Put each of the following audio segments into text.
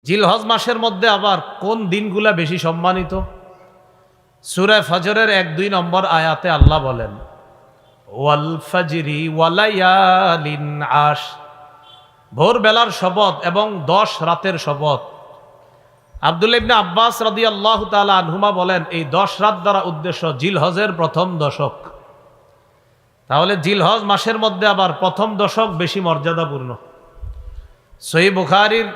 জিলহজ মাসের মধ্যে আবার কোন দিনগুলা বেশি সম্মানিত? সূরা ফজরের 1-2 নম্বর আয়াতে আল্লাহ বলেন, ওয়াল ফাজরি ওয়ালায়ালিন আশ, ভোরবেলার শপথ এবং 10 রাতের শপথ। আব্দুল্লাহ ইবনে আব্বাস রাদিয়াল্লাহু তাআলা আনহুমা বলেন, এই 10 রাত দ্বারা উদ্দেশ্য জিলহজের প্রথম দশক। তাহলে জিলহজ মাসের মধ্যে আবার প্রথম দশক বেশি মর্যাদাপূর্ণ। সহিহ বুখারীর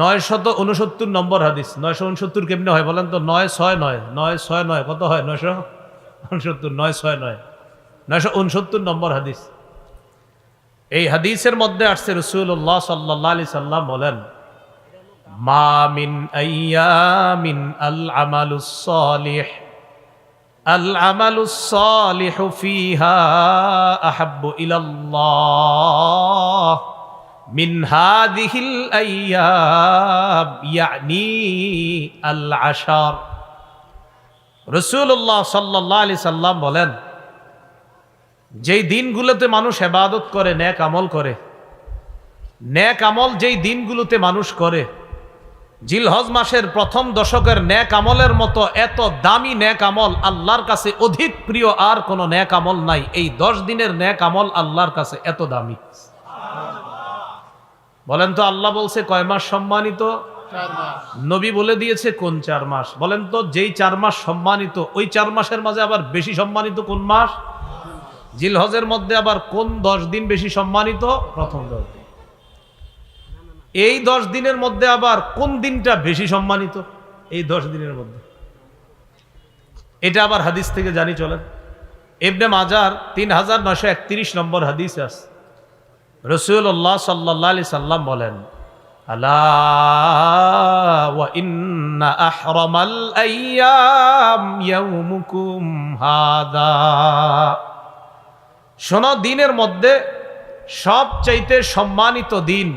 969 নম্বর হাদিস। 969 কেমনে হয় বলেন তো? 969 কত হয়? 969 969 নম্বর হাদিস। এই হাদিসের মধ্যে আসছে রাসূলুল্লাহ সাল্লাল্লাহু আলাইহি সাল্লাম বলেন, মা মিন আইয়ামিন আল আমালুস সালিহু ফিহা আহাব্বু ইলাল্লাহ মিন হাযিহিল আইয়াম, ইয়ানি আল আশার। রাসূলুল্লাহ সাল্লাল্লাহু আলাইহি সাল্লাম বলেন, যেই দিনগুলোতে মানুষ ইবাদত করে, নেক আমল করে, নেক আমল যেই দিনগুলোতে মানুষ করে, জিলহজ মাসের প্রথম দশকের নেক আমলের মতো এত দামি নেক আমল আল্লাহর কাছে অধিক প্রিয় আর কোনো নেক আমল নাই। এই 10 দিনের নেক আমল আল্লাহর কাছে এত দামি। বলেন তো, আল্লাহ বলছে কয় মাস সম্মানিত? 4 মাস। নবী বলে দিয়েছে কোন 4 মাস? বলেন তো, যেই 4 মাস সম্মানিত, ওই 4 মাসের মাঝে আবার বেশি সম্মানিত কোন মাস? জিলহজের মধ্যে আবার কোন 10 দিন বেশি সম্মানিত? প্রথম 10 দিন। এই 10 দিনের মধ্যে আবার কোন দিনটা বেশি সম্মানিত? এই 10 দিনের মধ্যে। এটা আবার হাদিস থেকে জানি, চলেন। ইবনে মাজার 3931 নম্বর হাদিস আছে। রাসূলুল্লাহ সাল্লাল্লাহু আলাইহি সাল্লাম বলেন, আলা ওয়া ইন্না আহরামাল আইয়াম ইয়াউমুকুম হাদা। শোনো, দিনের মধ্যে সবচাইতে সম্মানিত দিন,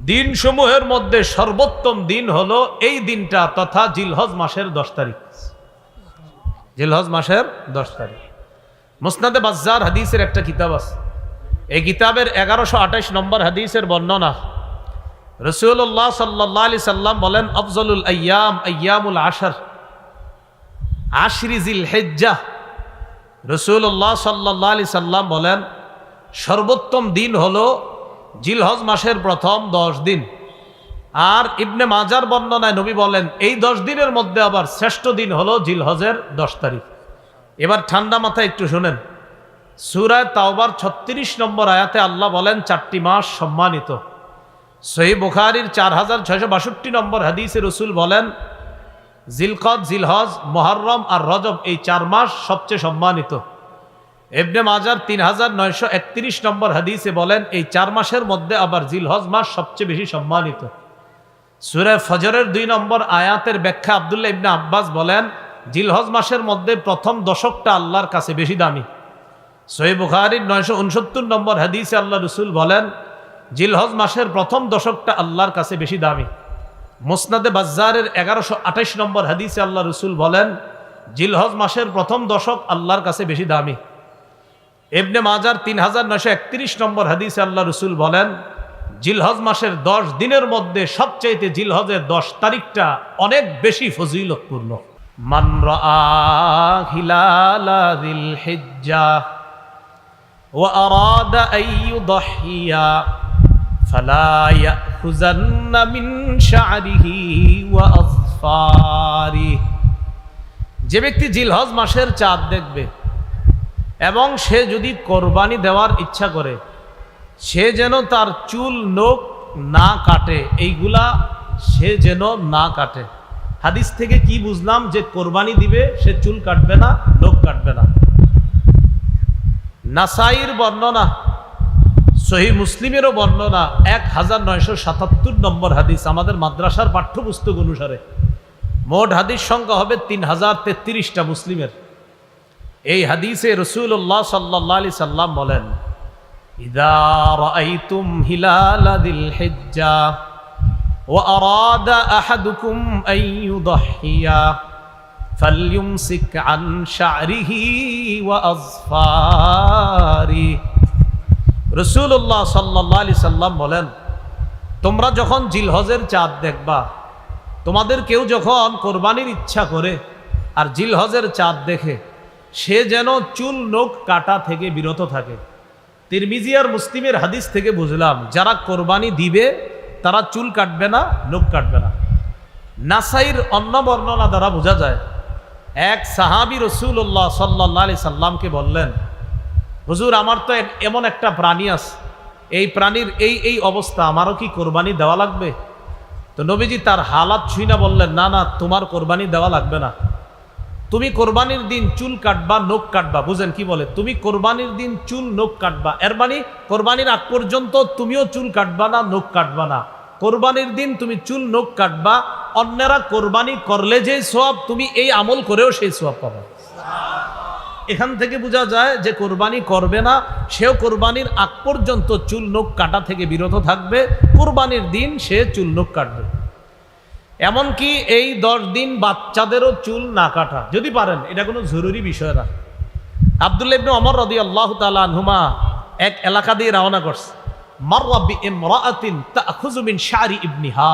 দিনসমূহের মধ্যে সর্বোত্তম দিন হলো এই দিনটা, তথা জিলহজ মাসের 10 তারিখ। জিলহজ মাসের 10 তারিখ। মুসনাদে বাজ্জার হাদিসের একটা কিতাব আছে। এই কিতাবের 1128 নম্বর হাদিসের বর্ণনা। রাসূলুল্লাহ সাল্লাল্লাহু আলাইহি সাল্লাম বলেন, আফজলুল আইয়াম আইয়ামুল আশর, আশরি জিলহিজ্জাহ। রাসূলুল্লাহ সাল্লাল্লাহু আলাইহি সাল্লাম বলেন, সর্বোত্তম দিন হলো জিলহজ মাসের প্রথম 10 দিন। আর ইবনে মাজার বর্ণনায় নবী বলেন, এই 10 দিনের মধ্যে আবার শ্রেষ্ঠ দিন হলো জিলহজের 10 তারিখ। এবার ঠান্ডা মাথায় একটু শুনেন। সূরা তাওবার 36 নম্বর আয়াতে আল্লাহ বলেন, 4টি মাস সম্মানিত। সহিহ বুখারীর 4662 নম্বর হাদিসে রাসূল বলেন, জিলকদ, জিলহজ, মুহররম আর রজব, এই 4 মাস সবচেয়ে সম্মানিত। ইবনে মাজার 3931 নম্বর হাদিসে বলেন, এই 4 মাসের মধ্যে আবার জিলহজ মাস সবচেয়ে বেশি সম্মানিত। সূরা ফজরের 2 নম্বর আয়াতের ব্যাখ্যা আব্দুল্লাহ ইবনে আব্বাস বলেন, জিলহজ মাসের মধ্যে প্রথম দশকটা আল্লাহর কাছে বেশি দামি। সহিহ বুখারীর 969 নম্বর হাদিসে আল্লাহ রাসূল বলেন, জিলহজ মাসের প্রথম দশকটা আল্লাহর কাছে বেশি দামি। মুসনাদে বাজ্জারের 1128 নম্বর হাদিসে আল্লাহ রাসূল বলেন, জিলহজ মাসের প্রথম দশক আল্লাহর কাছে বেশি দামি। ইবনে মাজার 3931 নম্বর হাদিসে আল্লাহ রাসূল বলেন, জিলহজ মাসের 10 দিনের মধ্যে সবচাইতে জিলহজের 10 তারিখটা অনেক বেশি ফজিলতপূর্ণ। মান রাআ হিলালা যিলহিজ্জাহ ওয়া আরাদা আন ইউদহিয়া ফালা ইয়াখুযান্না মিন শা'রিহি ওয়া আযফারিহি। যে ব্যক্তি জিলহজ মাসের চাঁদ দেখবে এবং সে যদি কোরবানি দেওয়ার ইচ্ছা করে, সে যেন তার চুল নখ না কাটে, এইগুলা সে যেন না কাটে। হাদিস থেকে কি বুঝলাম? যে কোরবানি দিবে সে চুল কাটবে না, নখ কাটবে না। নাসাইর বর্ণনা, সহিহ মুসলিমেরও বর্ণনা, 1977 নম্বর হাদিস। আমাদের মাদ্রাসার পাঠ্যপুস্তক অনুসারে মোট হাদিস সংখ্যা হবে 3033টা মুসলিমের। এই হাদিসে রাসূলুল্লাহ সাল্লাল্লাহু আলাইহি সাল্লাম বলেন, ইযা রাআইতুম হিলালা যিলহিজ্জাহ ওয়া আরাদা আহাদুকুম আন ইউদহিয়া ফালইউমসিক আন শা'রিহি ওয়া আযফারিহি। রাসূলুল্লাহ সাল্লাল্লাহু আলাইহি সাল্লাম বলেন, তোমরা যখন জিলহজের চাঁদ দেখবা, তোমাদের কেউ যখন কোরবানির ইচ্ছা করে আর জিলহজের চাঁদ দেখে, সে যেন চুল নখ কাটা থেকে বিরত থাকে। তিরমিজি আর মুসলিমের হাদিস থেকে বুঝলাম, যারা কোরবানি দিবে তারা চুল কাটবে না, নখ কাটবে না। নাসাইর অন্য বর্ণনা দ্বারা বোঝা যায়, এক সাহাবী রাসূলুল্লাহ সাল্লাল্লাহু আলাইহি সাল্লামকে বললেন, হুজুর আমার তো এমন একটা প্রাণী আছে, এই প্রাণীর এই অবস্থা, আমারও কি কোরবানি দেওয়া লাগবে? তো নবীজি তার হালাত ছুঁই না বললেন, না না, তোমার কোরবানি দেওয়া লাগবে না। তুমি কোরবানির দিন চুল কাটবা, নখ কাটবা। বুঝেন কি বলে? তুমি কোরবানির দিন চুল নখ কাটবা, এর মানে কোরবানির আগ পর্যন্ত তুমিও চুল কাটবা না, নখ কাটবা না। কোরবানির দিন তুমি চুল নখ কাটবা, অন্যরা কোরবানি করলে যে সওয়াব, তুমি এই আমল করেও সেই সওয়াব পাবা। এখান থেকে বোঝা যায় যে কোরবানি করবে না সেও কোরবানির আগ পর্যন্ত চুল নখ কাটা থেকে বিরত থাকবে, কোরবানির দিন সে চুল নখ কাটবে। এমনকি এই 10 দিন বাচ্চাদেরও চুল না কাটা যদি পারেন, এটা কোনো জরুরি বিষয় না। আব্দুল্লাহ ইবনে ওমর রাদিয়াল্লাহু তাআলা আনহুমা এক এলাকা দিয়ে রওনা করছে। মাররা বিইমরাআতিন তাখুযু মিন শারি ইবনিহা,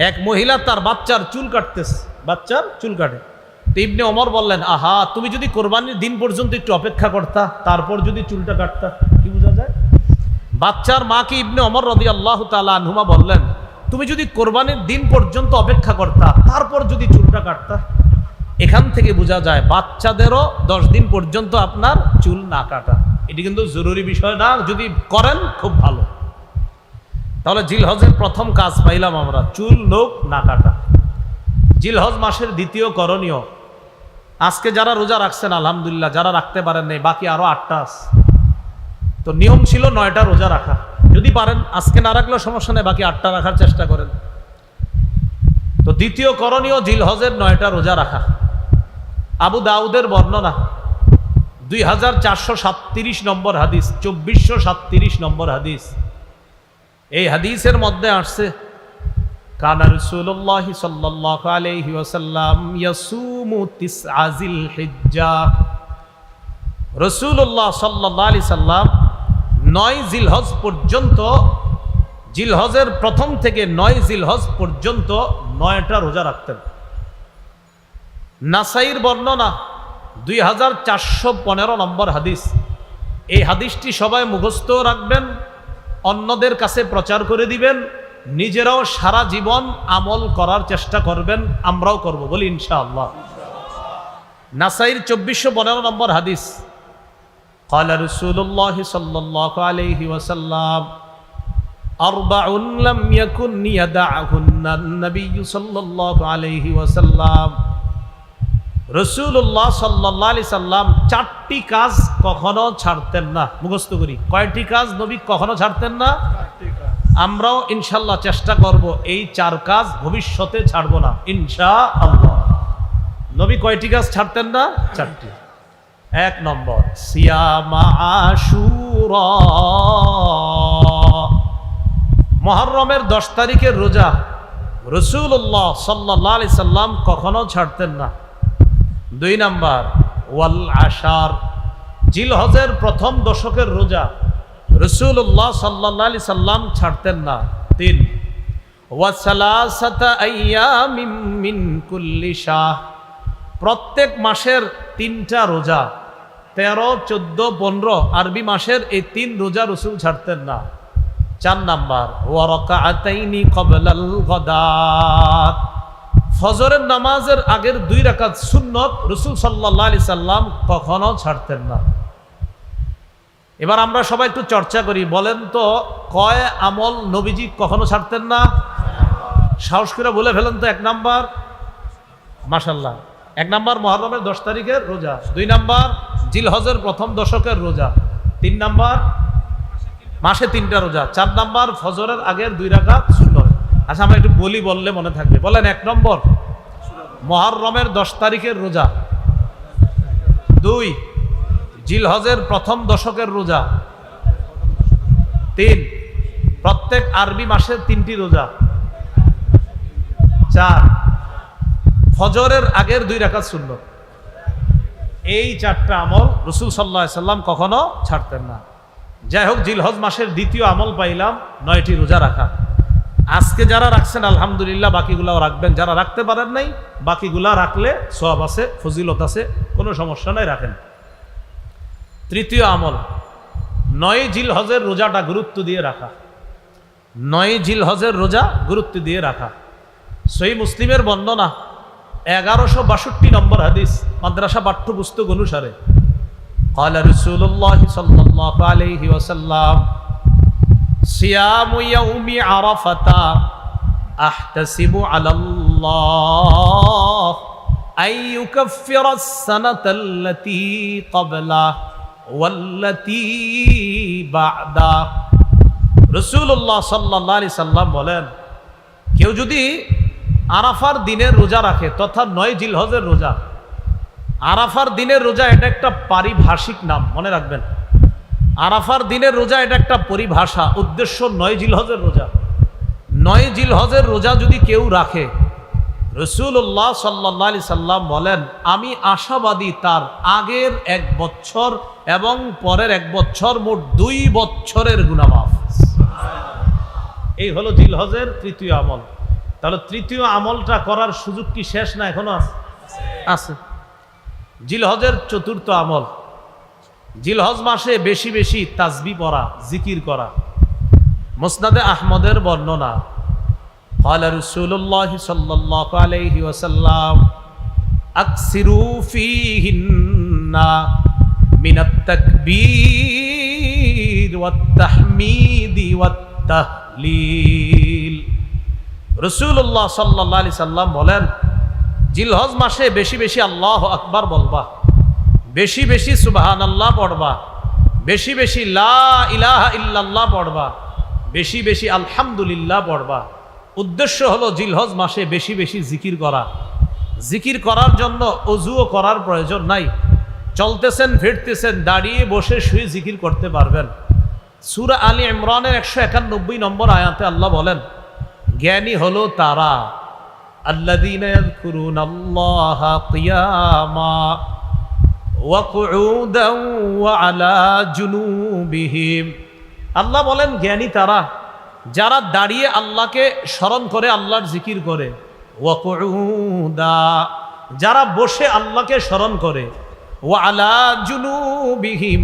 এক মহিলা তার বাচ্চার চুল কাটতেছে, বাচ্চার চুল কাটে। তো ইবনে ওমর বললেন, আহা, তুমি যদি কোরবানির দিন পর্যন্ত একটু অপেক্ষা করতা, তারপর যদি চুলটা কাটতা, কি বোঝা যায়? বাচ্চার মাকে ইবনে ওমর রাদিয়াল্লাহু তাআলা আনহুমা বললেন, তুমি যদি কোরবানির দিন পর্যন্ত অপেক্ষা করতা, তারপর যদি চুলটা কাটতা। এখান থেকে বোঝা যায় বাচ্চাদেরও 10 দিন পর্যন্ত আপনার চুল না কাটা, এটি কিন্তু জরুরি বিষয় না, যদি করেন খুব ভালো। তাহলে জিলহজের প্রথম কাজ পাইলাম আমরা, চুল নখ না কাটা। জিলহজ মাসের দ্বিতীয় করণীয়, আজকে যারা রোজা রাখছেন আলহামদুলিল্লাহ, যারা রাখতে পারেন নাই বাকি আরো 8টা আছে। তো নিয়ম ছিল 9টা রোজা রাখা, যদি পারেন আজকে না রাখলেও সমস্যা নেই, বাকি 8টা রাখার চেষ্টা করেন। তো দ্বিতীয় করণীয় জিলহজের 9টা রোজা রাখা। আবু দাউদের বর্ণনা 2437 নম্বর হাদিস, 2437 নম্বর হাদিস। এই হাদিসের মধ্যে আসছে, কানা রাসূলুল্লাহ সাল্লাল্লাহু আলাইহি ওয়াসাল্লাম ইয়াসুমু তিসআ জিলহিজ্জাহ। রাসূলুল্লাহ সাল্লাল্লাহু আলাইহি সাল্লাম 9 জিলহজ পর্যন্ত, জিলহজের প্রথম থেকে 9 জিলহজ পর্যন্ত 9টা রোজা রাখতেন। নাসাইর বর্ণনা 2415 নম্বর হাদিস। এই হাদিসটি সবাই মুখস্থ রাখবেন, অন্যদের কাছে প্রচার করে দিবেন, নিজেরাও সারা জীবন আমল করার চেষ্টা করবেন, আমরাও করব, বলি ইনশাআল্লাহ। নাসাইর 2415 নম্বর হাদিস, قال رسول الله صلى الله عليه وسلم أربع لم يكن يدعهن النبي صلى الله عليه وسلم। রাসূলুল্লাহ সাল্লাল্লাহু আলাইহি সাল্লাম 4টি কাজ কখনো ছাড়তেন না। মুখস্থ করি, কয়টি কাজ নবী কখনো ছাড়তেন না? 4টি কাজ। আমরাও ইনশাআল্লাহ চেষ্টা করব এই 4 কাজ ভবিষ্যতে ছাড়বো না ইনশাআল্লাহ। নবী কয়টি কাজ ছাড়তেন না? 4টি। 1 নম্বর, সিয়ামা আশুরা, মুহররমের 10 তারিখের রোজা রাসূলুল্লাহ সাল্লাল্লাহু আলাইহি সাল্লাম কখনো ছাড়তেন না। 2 নম্বর, ওয়াল আশার, জিলহজের প্রথম দশকের রোজা রাসূলুল্লাহ সাল্লাল্লাহু আলাইহি সাল্লাম ছাড়তেন না। 3, ওয়া সালাসাতা আইয়ামিন মিন কুল্লি শাহ, প্রত্যেক মাসের 3টা রোজা, 13, 14, 15 আরবি মাসের এই 3 রোজা রাসূল ছাড়তেন না। 4 নাম্বার, ওয়া রাকাআতাইনি ক্বাবলাল গাদাত, ফজরের নামাজের আগের 2 রাকাত সুন্নত রাসূল সাল্লাল্লাহু আলাইহি সাল্লাম কখনো ছাড়তেন না। এবার আমরা সবাই একটু চর্চা করি, বলেন তো কয় আমল নবীজি কখনো ছাড়তেন না? সাহস করে বলে ফেলেন তো। 1 নাম্বার, মাশাআল্লাহ, 1 নাম্বার মুহররমের 10 তারিখের রোজা, 2 নাম্বার জিলহজের প্রথম দশকের রোজা, 3 নাম্বার মাসে 3টা রোজা, 4 নাম্বার ফজরের আগের 2 রাকাত সুন্নত। আচ্ছা আমরা একটু বলি, বললে মনে থাকবে। বলেন, 1 নম্বর মুহররমের 10 তারিখের রোজা, 2 জিলহজের প্রথম দশকের রোজা, 3 প্রত্যেক আরবি মাসের 3টি রোজা, 4 ফজরের আগের 2 রাকাত সুন্নত। এই 4টা আমল রাসূল সাল্লাল্লাহু আলাইহি সাল্লাম কখনো ছাড়তেন না। যাই হোক, জিলহজ মাসের দ্বিতীয় আমল পাইলাম 9টি রোজা রাখা। আজকে যারা রাখছেন আলহামদুলিল্লাহ, বাকিগুলাও রাখবেন। যারা রাখতে পারেন নাই, বাকিগুলা রাখলে সওয়াব আছে, ফজিলত আছে, কোনো সমস্যা নাই, রাখেন। তৃতীয় আমল, 9 জিলহজের রোজাটা গুরুত্ব দিয়ে রাখা। 9 জিলহজের রোজা গুরুত্ব দিয়ে রাখা। সহিহ মুসলিমের বর্ণনা 1162 নম্বর হাদিস, মাদ্রাসা পাঠ্যপুস্তক অনুসারে, قال رسول الله صلى الله عليه وسلم صيام يوم عرفة أحتسب على الله أن يكفر السنة التي قبله والتي بعده। রাসূলুল্লাহ সাল্লাল্লাহু আলাইহি সাল্লাম বলেন, কেউ যদি আরাফার দিনের রোজা রাখে, তথা 9 জিলহজের রোজা। আরাফার দিনের রোজা এটা একটা পারিভাষিক নাম, মনে রাখবেন। আরাফার দিনের রোজা এটা একটা পরিভাষা, উদ্দেশ্য 9 জিলহজের রোজা। 9 জিলহজের রোজা যদি কেউ রাখে, রাসূলুল্লাহ সাল্লাল্লাহু আলাইহি সাল্লাম বলেন, আমি আশাবাদী তার আগের 1 বছর এবং পরের 1 বছর, মোট 2 বছরের গুনাহ মাফ। এই হলো জিলহজের তৃতীয় আমল। তাহলে তৃতীয় আমলটা করার সুযোগ কি শেষ না এখনো আছে? জিলহজের চতুর্থ আমল, জিলহজ মাসে বেশি বেশি তাসবিহ পড়া, জিকির করা। মুসনাদে আহমদের বর্ণনা, قال رسول الله صلى الله عليه وسلم اكثروا فيهن من التكبير والتحميد والتهليل। রাসূলুল্লাহ সাল্লাল্লাহু আলাইহি সাল্লাম বলেন, জিলহজ মাসে বেশি বেশি আল্লাহু আকবার বলবা, বেশি বেশি সুবহানাল্লাহ পড়বা, বেশি বেশি লা ইলাহা ইল্লাল্লাহ পড়বা, বেশি বেশি আলহামদুলিল্লাহ পড়বা। উদ্দেশ্য হলো জিলহজ মাসে বেশি বেশি জিকির করা। জিকির করার জন্য অজুও করার প্রয়োজন নাই, চলতেছেন, ফিরতেছেন, দাঁড়িয়ে বসে শুয়ে জিকির করতে পারবেন। সূরা আলী ইমরানের 191 নম্বর আয়াতে আল্লাহ বলেন, জ্ঞানী হলো তারা আল্লাযীনা ইয়াযকুরুনাল্লাহা কিয়ামা ওয়া কুউদান ওয়া আলা জুনুবিহিম। আল্লাহ বলেন, জ্ঞানী তারা যারা দাঁড়িয়ে আল্লাহকে স্মরণ করে, আল্লাহর জিকির করে, ওয়া কুউদা যারা বসে আল্লাহকে স্মরণ করে, ওয়া আলা জুনুবিহিম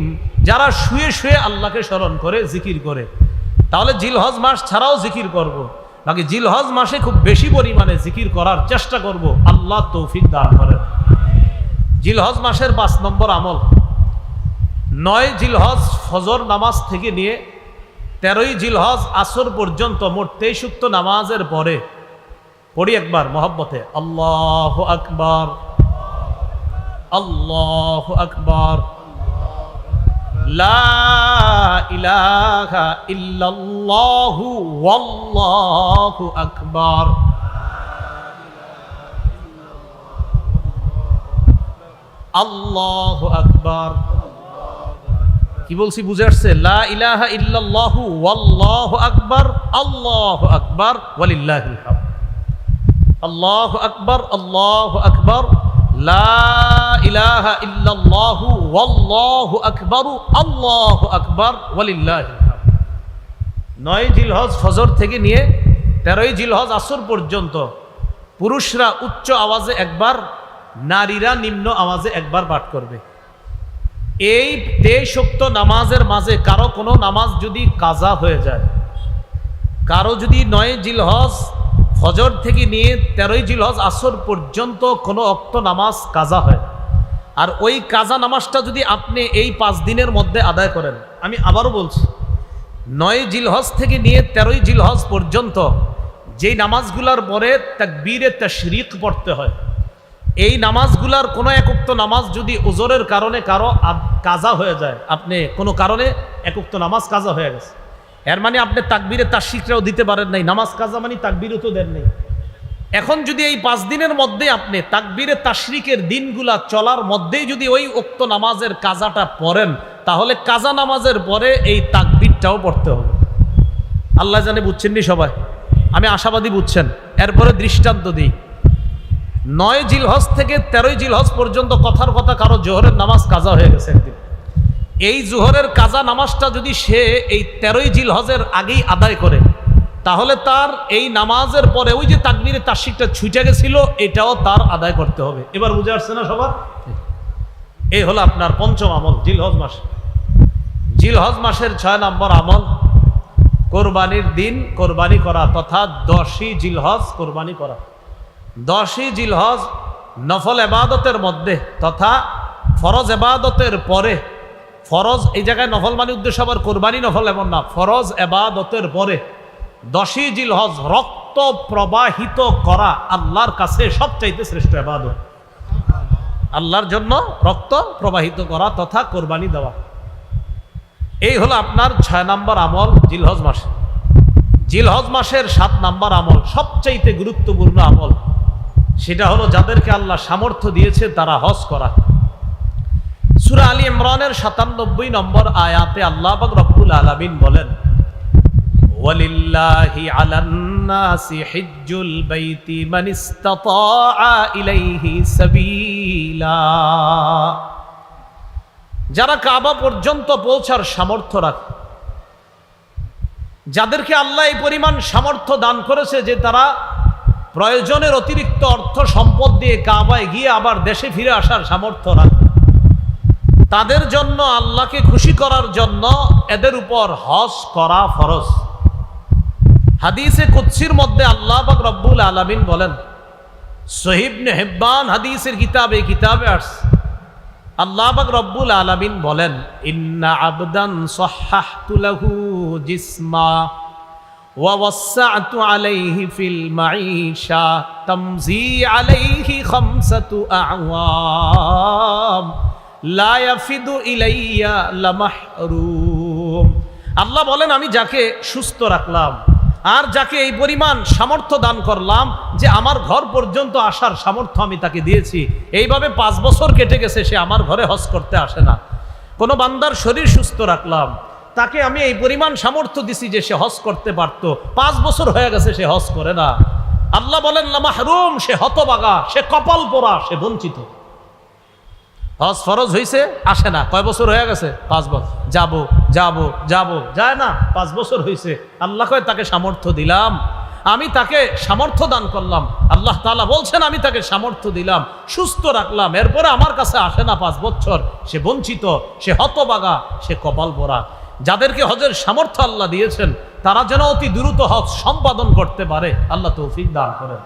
যারা শুয়ে শুয়ে আল্লাহকে স্মরণ করে, জিকির করে। তাহলে জিলহজ মাস ছাড়াও জিকির করব, বাকি জিলহজ মাসে খুব বেশি পরিমাণে জিকির করার চেষ্টা করব, আল্লাহ তৌফিক দান করেন। জিলহজ মাসের 5 নম্বর আমল, 9 জিলহজ ফজর নামাজ থেকে নিয়ে 13ই জিলহজ আসর পর্যন্ত মোট 23 ওয়াক্ত নামাজের পরে পড়ি একবার মহব্বতে, আল্লাহু আকবার, আল্লাহু আকবার, লা ইলাহা ইল্লাল্লাহু ওয়াল্লাহু আকবার। আল্লাহু আকবার। কি বলছি বুঝে আসছে? লা ইলাহা ইল্লাল্লাহু ওয়াল্লাহু আকবার, আল্লাহু আকবার ওয়ালিল্লাহিল হামদ। আল্লাহু আকবার, আল্লাহু আকবার, লা ইলাহা ইল্লাল্লাহু ওয়াল্লাহু আকবার, আল্লাহু আকবার ওয়ালিল্লাহিল হামদ। 9 জিলহজ ফজর থেকে নিয়ে 13ই জিলহজ আসর পর্যন্ত পুরুষরা উচ্চ আওয়াজে একবার, নারীরা নিম্ন আওয়াজে একবার পাঠ করবে। এই 23 ওয়াক্ত নামাজের মাঝে কারো কোনো নামাজ যদি কাজা হয়ে যায়, কারো যদি 9 জিলহজ ফজর থেকে নিয়ে 13ই জিলহজ আসর পর্যন্ত কোনো ওয়াক্ত নামাজ কাজা হয়, আর ওই কাজা নামাজটা যদি আপনি এই 5 দিনের মধ্যে আদায় করেন, আমি আবারও বলছি, 9 জিলহজ থেকে নিয়ে 13ই জিলহজ পর্যন্ত যেই নামাজগুলার পরে তাকবীরে তাশরিক পড়তে হয়, এই নামাজগুলার কোনো এক ওয়াক্ত নামাজ যদি উযরের কারণে কারো কাজা হয়ে যায়, আপনি কোনো কারণে এক ওয়াক্ত নামাজ কাজা হয়ে গেছে, এর মানে আপনি তাকবীরে তাশরিকটাও দিতে পারেন নাই, নামাজ কাজা মানে তাকবীরও তো দেন নাই। এখন যদি এই 5 দিনের মধ্যে আপনি তাকবীরে তাশরিকের দিনগুলা চলার মধ্যেই যদি ওই ওয়াক্ত নামাজের কাজাটা পড়েন, তাহলে কাজা নামাজের পরে এই তাকবীরটাও পড়তে হবে। আল্লাহ জানে বুঝছেন নি সবাই? আমি আশাবাদী বুঝছেন। এরপরে দৃষ্টান্ত দিই, 9 জিলহজ থেকে 13ই জিলহজ পর্যন্ত কথার কথা কারো জোহরের নামাজ কাজা হয়ে গেছে একদিন, এই জোহরের কাজা নামাজটা যদি সে এই 13ই জিলহজের আগেই আদায় করে, তাহলে তার এই নামাজের পরে ওই যে তাকবীরে তাশরিকটা ছুটে গেছিল, এটাও তার আদায় করতে হবে। এবার বুঝে আসছে না সবার? এই হলো আপনার পঞ্চম আমল জিলহজ মাস। জিলহজ মাসের 6 নম্বর আমল কোরবানির দিন কোরবানি করা, তথা 10ই জিলহজ কোরবানি করা। 10ই জিলহজ নফল এবাদতের মধ্যে তথা ফরজ এবাদতের পরে, ফরজ এই জায়গায় নফল মানে উদ্দেশ্য আবার কোরবানি নফল এমন না, ফরজ এবাদতের পরে 10ই জিলহজ রক্ত প্রবাহিত করা আল্লাহর কাছে সবচাইতে শ্রেষ্ঠ এবাদত। আল্লাহর জন্য রক্ত প্রবাহিত করা তথা কোরবানি দেওয়া, এই হলো আপনার 6 নম্বর আমল জিলহজ মাসে। জিলহজ মাসের 7 নম্বর আমল সবচাইতে গুরুত্বপূর্ণ আমল, সেটা হলো যাদেরকে আল্লাহ সামর্থ্য দিয়েছে তারা হজ করা। সূরা আলী ইমরানের 97 নম্বর আয়াতে আল্লাহ পাক রব্বুল আলামিন বলেন, ওয়ালিল্লাহি আলান নাসি হিজ্জুল বাইতি মান ইসতাতা ইলাইহি সাবিলা। যারা কাবা পর্যন্ত পৌঁছার সামর্থ্য রাখে, যাদেরকে আল্লাহ এই পরিমাণ সামর্থ্য দান করেছে যে তারা প্রয়োজনের অতিরিক্ত অর্থ সম্পদ দিয়ে কাবায় গিয়ে আবার দেশে ফিরে আসার সামর্থ্য রাখে, তাদের জন্য আল্লাহকে খুশি করার জন্য এদের উপর হজ করা ফরজ। হাদিসে কুদসির মধ্যে আল্লাহ পাক রব্বুল আলামিন বলেন, সহিহ ইবনে হিব্বান হাদিসের কিতাবে আসছে, আল্লাহ পাক রব্বুল আলামিন বলেন, ইন্না আবদান সাহহাহতু লাহু জিসমা ওয়া ওয়াসসা'তু আলাইহি ফিল মাঈশা তামজি আলাইহি খামসাতু আ'ওয়াম লা ইয়াফিদু ইলাইয়া লামাহরুম। আল্লাহ বলেন, আমি যাকে সুস্থ রাখলাম আর যাকে এই পরিমাণ সামর্থ্য দান করলাম যে আমার ঘর পর্যন্ত আসার সামর্থ্য আমি তাকে দিয়েছি, এইভাবে 5 বছর কেটে গেছে সে আমার ঘরে হজ করতে আসে না। কোনো বান্দার শরীর সুস্থ রাখলাম, তাকে আমি এই পরিমাণ সামর্থ্য দিছি যে সে হজ করতে পারত, 5 বছর হয়ে গেছে সে হজ করে না। আল্লাহ বলেন লামাহরুম, সে হতবাগা, সে কপাল পোড়া, সে বঞ্চিত। হজ ফরজ হয়েছে, আসে না, কয় বছর হয়ে গেছে? 5 বছর। যাবো যায় না, 5 বছর হয়েছে। আল্লাহ কয় তাকে সামর্থ্য দিলাম, আমি তাকে সামর্থ্য দান করলাম। আল্লাহ তাআলা বলছেন আমি তাকে সামর্থ্য দিলাম, সুস্থ রাখলাম, এরপরে আমার কাছে আসে না 5 বছর, সে বঞ্চিত, সে হতবাগা, সে কপাল পোড়া। যাদেরকে হজের সামর্থ্য আল্লাহ দিয়েছেন তারা যেন অতি দ্রুত হজ সম্পাদন করতে পারে, আল্লাহ তৌফিক দান করেন।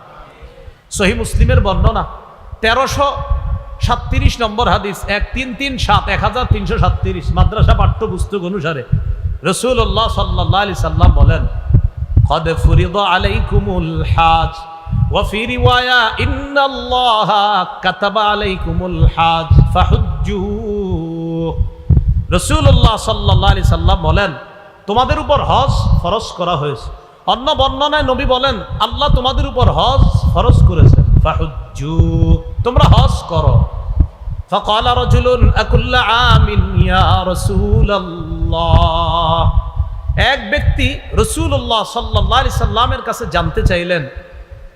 সহিহ মুসলিমের বর্ণনা 1337 নম্বর হাদিস, 1337 মাদ্রাসা পাঠ্যপুস্তক অনুসারে রাসূলুল্লাহ সাল্লাল্লাহু আলাইহি সাল্লাম বলেন, قد فرض عليكم الحج وفي رواية إن الله كتب عليكم الحج فحجوا। রাসূলুল্লাহ সাল্লাল্লাহু আলাইহি সাল্লাম বলেন, তোমাদের উপর হজ ফরজ করা হয়েছে। অন্য বর্ণনায় নবী বলেন, আল্লাহ তোমাদের উপর হজ ফরজ করেছেন, ফাহুজ্জু, তোমরা হজ করো। فقال رجل أكل عام يا رسول الله। এক ব্যক্তি রাসূলুল্লাহ সাল্লাল্লাহু আলাইহি সাল্লামের কাছে জানতে চাইলেন,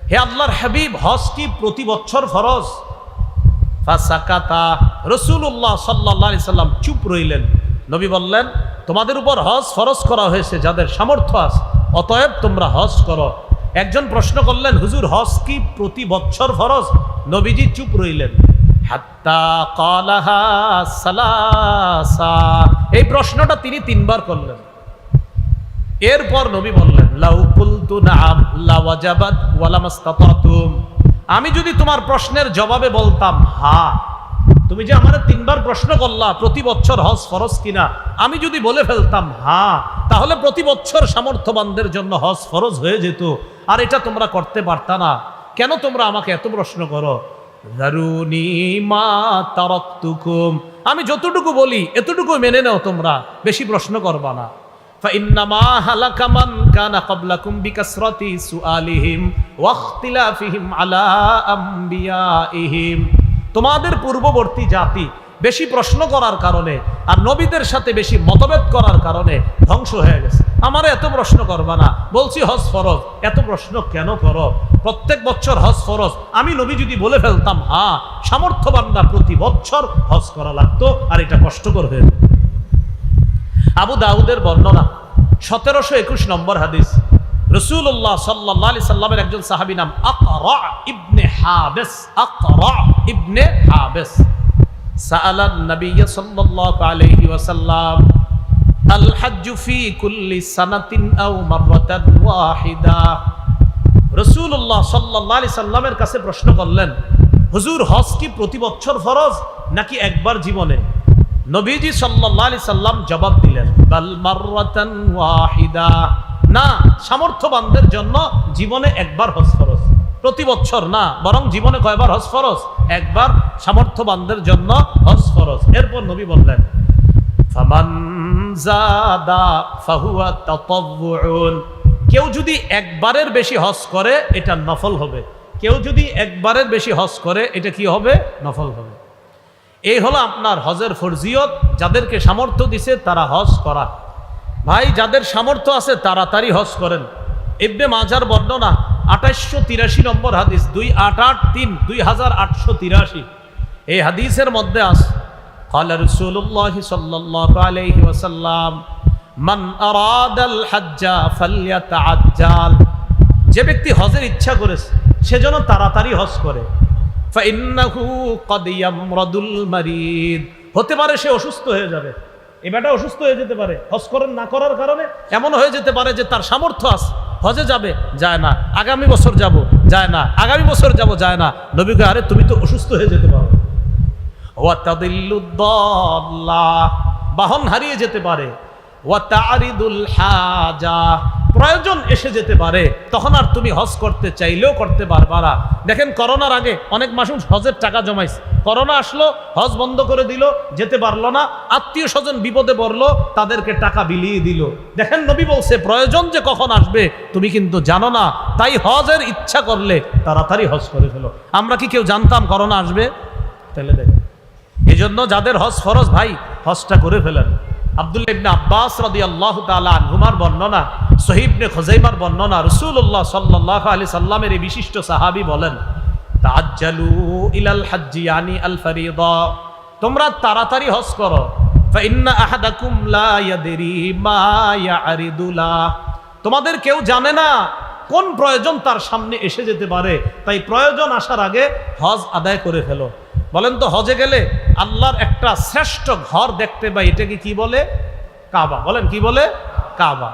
হে আল্লাহর হাবিব, হজ কি প্রতি বছর ফরজ? ফাসাকাতা, রাসূলুল্লাহ সাল্লাল্লাহু আলাইহি সাল্লাম চুপ রইলেন। নবী বললেন, তোমাদের উপর হজ ফরজ করা হয়েছে যাদের সামর্থ্য আছে, অতএব তোমরা হজ করো। একজন প্রশ্ন করলেন, হুজুর হজ কি প্রতি বছর ফরজ? নবীজি চুপ রইলেন। হাত্তা ক্বালাহা সালাসা, এই প্রশ্নটা তিনি 3 বার করলেন। এরপর নবী বললেন, লাউ কুলতু নাআম লাওয়াজাবাত ওয়ালা মাসতাতাতুম, আমি যদি তোমার প্রশ্নের জবাবে বলতাম হ্যাঁ, তুমি যে আমারে 3 বার প্রশ্ন করলা প্রতি বছর হজ ফরজ কিনা, আমি যদি বলে ফেলতাম হ্যাঁ, তাহলে প্রতি বছর সামর্থ্যবানদের জন্য হজ ফরজ হয়ে যেত, আর এটা তোমরা করতে পারতা না। কেন তোমরা আমাকে এত প্রশ্ন করো? যারুনি মা তারাকতুকুম, আমি যতটুকু বলি এতটুকু মেনে নাও, তোমরা বেশি প্রশ্ন করবা না। فإنما هلك من كان قبلكم بكثرة سؤالهم واختلافهم على أنبيائهم। তোমাদের পূর্ববর্তী জাতি বেশি প্রশ্ন করার কারণে আর নবীদের সাথে বেশি মতভেদ করার কারণে ধ্বংস হয়ে গেছে। আমারে এত প্রশ্ন করবা না, বলছি হজ ফরজ, এত প্রশ্ন কেন করো? প্রত্যেক বছর হজ ফরজ, আমি নবী যদি বলে ফেলতাম হ্যাঁ, সামর্থ্যবানরা প্রতি বছর হজ করা লাগতো, আর এটা কষ্টকর হয়ে যেত। আবু দাউদের বর্ণনা 1721 নম্বর হাদিস, রাসূলুল্লাহ সাল্লাল্লাহু আলাইহি সাল্লামের একজন সাহাবী নাম আকরা ইবনে হাবিস, আকরা ইবনে হাবিস সাআলান নবী সাল্লাল্লাহু আলাইহি ওয়াসাল্লাম আল হজ্জু ফি কুল্লি সানাতিন আও মাররাতান ওয়াহিদা। রাসূলুল্লাহ সাল্লাল্লাহু আলাইহি সাল্লামের কাছে প্রশ্ন করলেন, হুজুর হজ কি প্রতি বছর ফরজ নাকি একবার জীবনে? নবীজি সাল্লাল্লাহু আলাইহি সাল্লাম জবাব দিলেন, বাল মাররাতান ওয়াহিদা, না, সামর্থ্যবানদের জন্য জীবনে একবার হজ ফরজ, প্রতি বছর না, বরং জীবনে কয়বার হজ ফরজ? একবার, সামর্থ্যবানদের জন্য হজ ফরজ। এরপর নবী বললেন, ফামান যাদা ফাহুয়া তাতাওউন, কেউ যদি একবারের বেশি হজ করে এটা নফল হবে, কেউ যদি একবারের বেশি হজ করে এটা কি হবে? নফল হবে। এই হলো আপনার হজের ফরজিয়ত। যাদেরকে সামর্থ্য দিছে তারা হজ করা। ভাই, যাদের সামর্থ্য আছে তাড়াতাড়ি হজ করেন। ইবনে মাজার বর্ণনা 2883 নম্বর হাদিস, 2883 এই হাদিসের মধ্যে আছে, قال رسول الله صلى الله عليه وسلم من أراد الحج فليتعجل, যে ব্যক্তি হজের ইচ্ছা করেছে সে যেন তাড়াতাড়ি হজ করে। فإنه قد يمرض المريض, হতে পারে সে অসুস্থ হয়ে যাবে, এবারটা অসুস্থ হয়ে যেতে পারে হজ করেন না করার কারণে। এমন হয়ে যেতে পারে যে তার সামর্থ্য আছে, হজে যাবে, যায় না, আগামী বছর যাব, যায় না, আগামী বছর যাব, যায় না। নবী কয়, আরে তুমি তো অসুস্থ হয়ে যেতে পারো। ওয়া তাদিল্লুদ্দাল্লা, বাহন হারিয়ে যেতে পারে। ওয়া তারিদুল হাজা, প্রয়োজন এসে যেতে পারে, তখন আর তুমি হজ করতে চাইলেও করতে পারবা না। দেখেন, করোনার আগে অনেক মানুষ হজের টাকা জমাইছে, করোনা আসলো, হজ বন্ধ করে দিল, যেতে পারলো না, আত্মীয় স্বজন বিপদে পড়লো, তাদেরকে টাকা বিলিয়ে দিল। দেখেন, নবী বলছে প্রয়োজন যে কখন আসবে তুমি কিন্তু জানো না, তাই হজের ইচ্ছা করলে তাড়াতাড়ি হজ করে ফেলো। আমরা কি কেউ জানতাম করোনা আসবে? তাহলে দেখেন, এই জন্য যাদের হজ ফরজ ভাই, হজটা করে ফেলেন। আব্দুল্লাহ ইবনে আব্বাস রাদিয়াল্লাহু তাআলা আনহুমার বর্ণনা, সহিহ ইবনে খুজাইমার বর্ণনা, রাসূলুল্লাহ সাল্লাল্লাহু আলাইহি সাল্লামের এই বিশিষ্ট সাহাবী বলেন, তাআজ্জালু ইলাল হজ্জি ইয়ানি আল ফরিদা, তোমরা তাড়াতাড়ি হজ করো। ফাইন্না আহাদাকুম লা ইয়াদরি মা ইয়ারিদু লা, তোমাদের কেউ জানে না কোন প্রয়োজন তার সামনে এসে যেতে পারে, তাই প্রয়োজন আসার আগে হজ আদায় করে ফেলো। বলেন তো, হজে গেলে আল্লাহর একটা শ্রেষ্ঠ ঘর দেখতে পাই, এটাকে কি বলে? কাবা। বলেন, কি বলে? কাবা।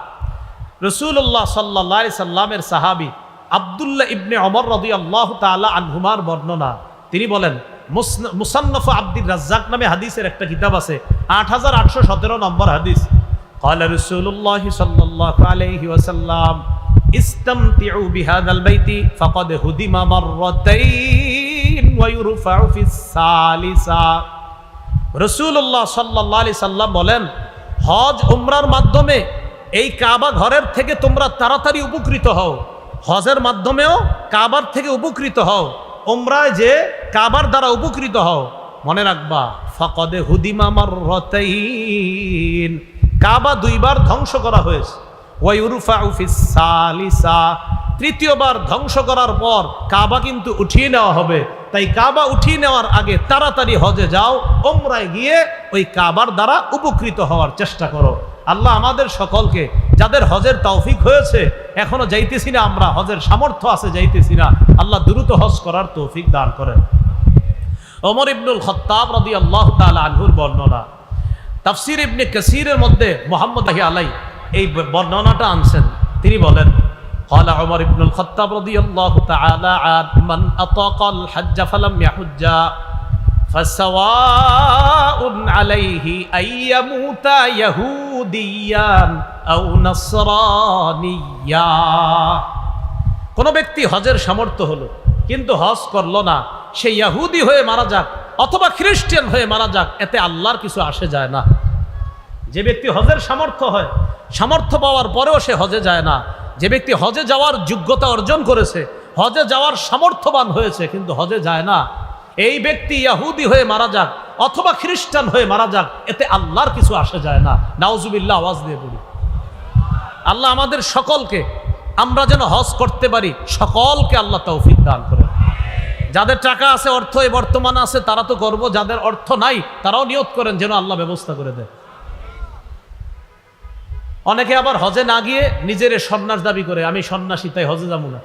রাসূলুল্লাহ সাল্লাল্লাহু আলাইহি সাল্লামের সাহাবী আব্দুল্লাহ ইবনে ওমর রাদিয়াল্লাহু তাআলা আনহুমার বর্ণনা, তিনি বলেন, মুসান্নাফ আব্দুর রাজ্জাক নামে হাদিসের একটা কিতাব আছে, 8817 নম্বর হাদিস, قال رسول الله صلى الله عليه وسلم استمتعوا بهذا البيت فقد هدم مرتين ويرفع في الثالثة। রাসূলুল্লাহ সাল্লাল্লাহু আলাইহি সাল্লাম বলেন, হজ উমরার মাধ্যমে এই কাবা ঘরের থেকে তোমরা তাড়াতাড়ি উপকৃত হও, হজের মাধ্যমেও কাবার থেকে উপকৃত হও, উমরায় যে কাবার দ্বারা উপকৃত হও। মনে রাখবা, ফাকাদে হুদিমা মাররাতাইন, কাবা দুইবার ধ্বংস করা হয়েছে। ওয়া ইউরফাউ ফিস সালিসা, তৃতীয়বার ধ্বংস করার পর কাবা কিন্তু উঠিয়ে নেওয়া হবে। তাই কাবা উঠিয়ে নেওয়ার আগে তাড়াতাড়ি হজে যাও, উমরায় গিয়ে ওই কাবার দ্বারা উপকৃত হওয়ার চেষ্টা করো। আল্লাহ আমাদের সকলকে, যাদের হজের তৌফিক হয়েছে, এখনো যাইতেছি না আমরা, হজের সামর্থ্য আছে যাইতেছি না, আল্লাহ দ্রুত হজ করার তৌফিক দান করেন। ওমর ইবনুল খাত্তাব রাদিয়াল্লাহু তাআলা আনহুর বর্ণনা, তাফসীর ইবনে কাসীরের মধ্যে মুহাম্মদ আলাই এই বর্ণনাটা আনছেন। তিনি বলেন, قال عمر بن الخطاب رضي الله تعالى عنه من أطاق الحج فلم يحج فسواء عليه أن يموت يهوديا أو نصرانيا। কোন ব্যক্তি হজের সামর্থ্য হলো কিন্তু হজ করলো না, সে ইহুদি হয়ে মারা যাক অথবা খ্রিস্টান হয়ে মারা যাক, এতে আল্লাহর কিছু আসে যায় না। যে ব্যক্তি হজের সামর্থ্য হয়, সামর্থ্য পাওয়ার পরেও সে হজে যায় না, যে ব্যক্তি হজে যাওয়ার যোগ্যতা অর্জন করেছে, হজে যাওয়ার সামর্থ্যবান হয়েছে কিন্তু হজে যায় না, এই ব্যক্তি ইহুদি হয়ে মারা যাক অথবা খ্রিস্টান হয়ে মারা যাক, এতে আল্লাহর কিছু আসে যায় না। নাউজুবিল্লাহ, আওয়াজ দিয়ে পড়ি। আল্লাহ আমাদের সকলকে, আমরা যেন হজ করতে পারি, সকলকে আল্লাহ তৌফিক দান করেন। যাদের টাকা আছে, অর্থ এই বর্তমানে আছে, তারা তো করবো, যাদের অর্থ নাই তারাও নিয়ত করেন যেন আল্লাহ ব্যবস্থা করে দেয়। অনেকে আবার হজে না গিয়ে নিজের সন্ন্যাস দাবি করে, আমি সন্ন্যাসী তাই হজে যাবো না।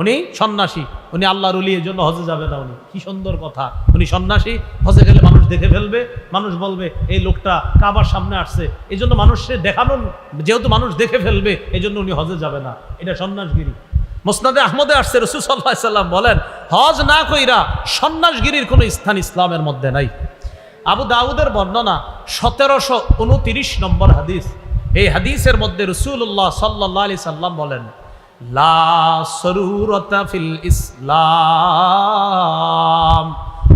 উনি সন্ন্যাসী, উনি আল্লাহর ওলি, এই জন্য হজে যাবে না। উনি কি সুন্দর কথা, উনি সন্ন্যাসী, হজে গেলে মানুষ দেখে ফেলবে, মানুষ বলবে এই লোকটা কাবার সামনে আসছে, এই জন্য মানুষকে দেখানো, যেহেতু মানুষ দেখে ফেলবে এই জন্য উনি হজে যাবে না। এটা সন্ন্যাসগিরি। মুসনাদে আহমদে আসছে, রাসূল সাল্লাল্লাহু আলাইহি সাল্লাম বলেন, হজ না কইরা সন্ন্যাসগিরির কোনো স্থান ইসলামের মধ্যে নাই। আবু দাউদের বর্ণনা 1729 নম্বর হাদিস। এই হাদিসের মধ্যে রাসূলুল্লাহ সাল্লাল্লাহু আলাইহি সাল্লাম বলেন, লা সরুরতা ফিল ইসলাম,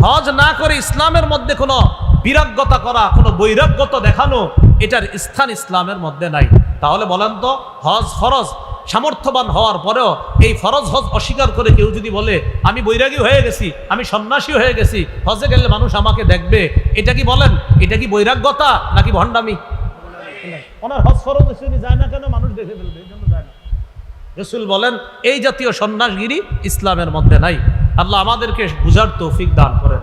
হজ না করে ইসলামের মধ্যে কোনো বিরাগ্যতা করা, কোনো বৈরাগ্যতা দেখানো, এটার স্থান ইসলামের মধ্যে নাই। তাহলে বলেন তো, হজ ফরজ, সামর্থ্যবান হওয়ার পরেও এই ফরজ হজ অস্বীকার করে কেউ যদি বলে আমি বৈরাগী হয়ে গেছি, আমি সন্ন্যাসী হয়ে গেছি, হজে গেলে মানুষ আমাকে দেখবে, এটা কি বলেন, এটা কি বৈরাগ্যতা নাকি ভণ্ডামি? ওনার হজ ফরজ যায় না কেন? মানুষ দেখে ফেলবে, এই জন্য যায় না। রাসূল বলেন এই জাতীয় সন্ন্যাসগিরি ইসলামের মধ্যে নাই। আল্লাহ আমাদেরকে বুঝার তৌফিক দান করেন।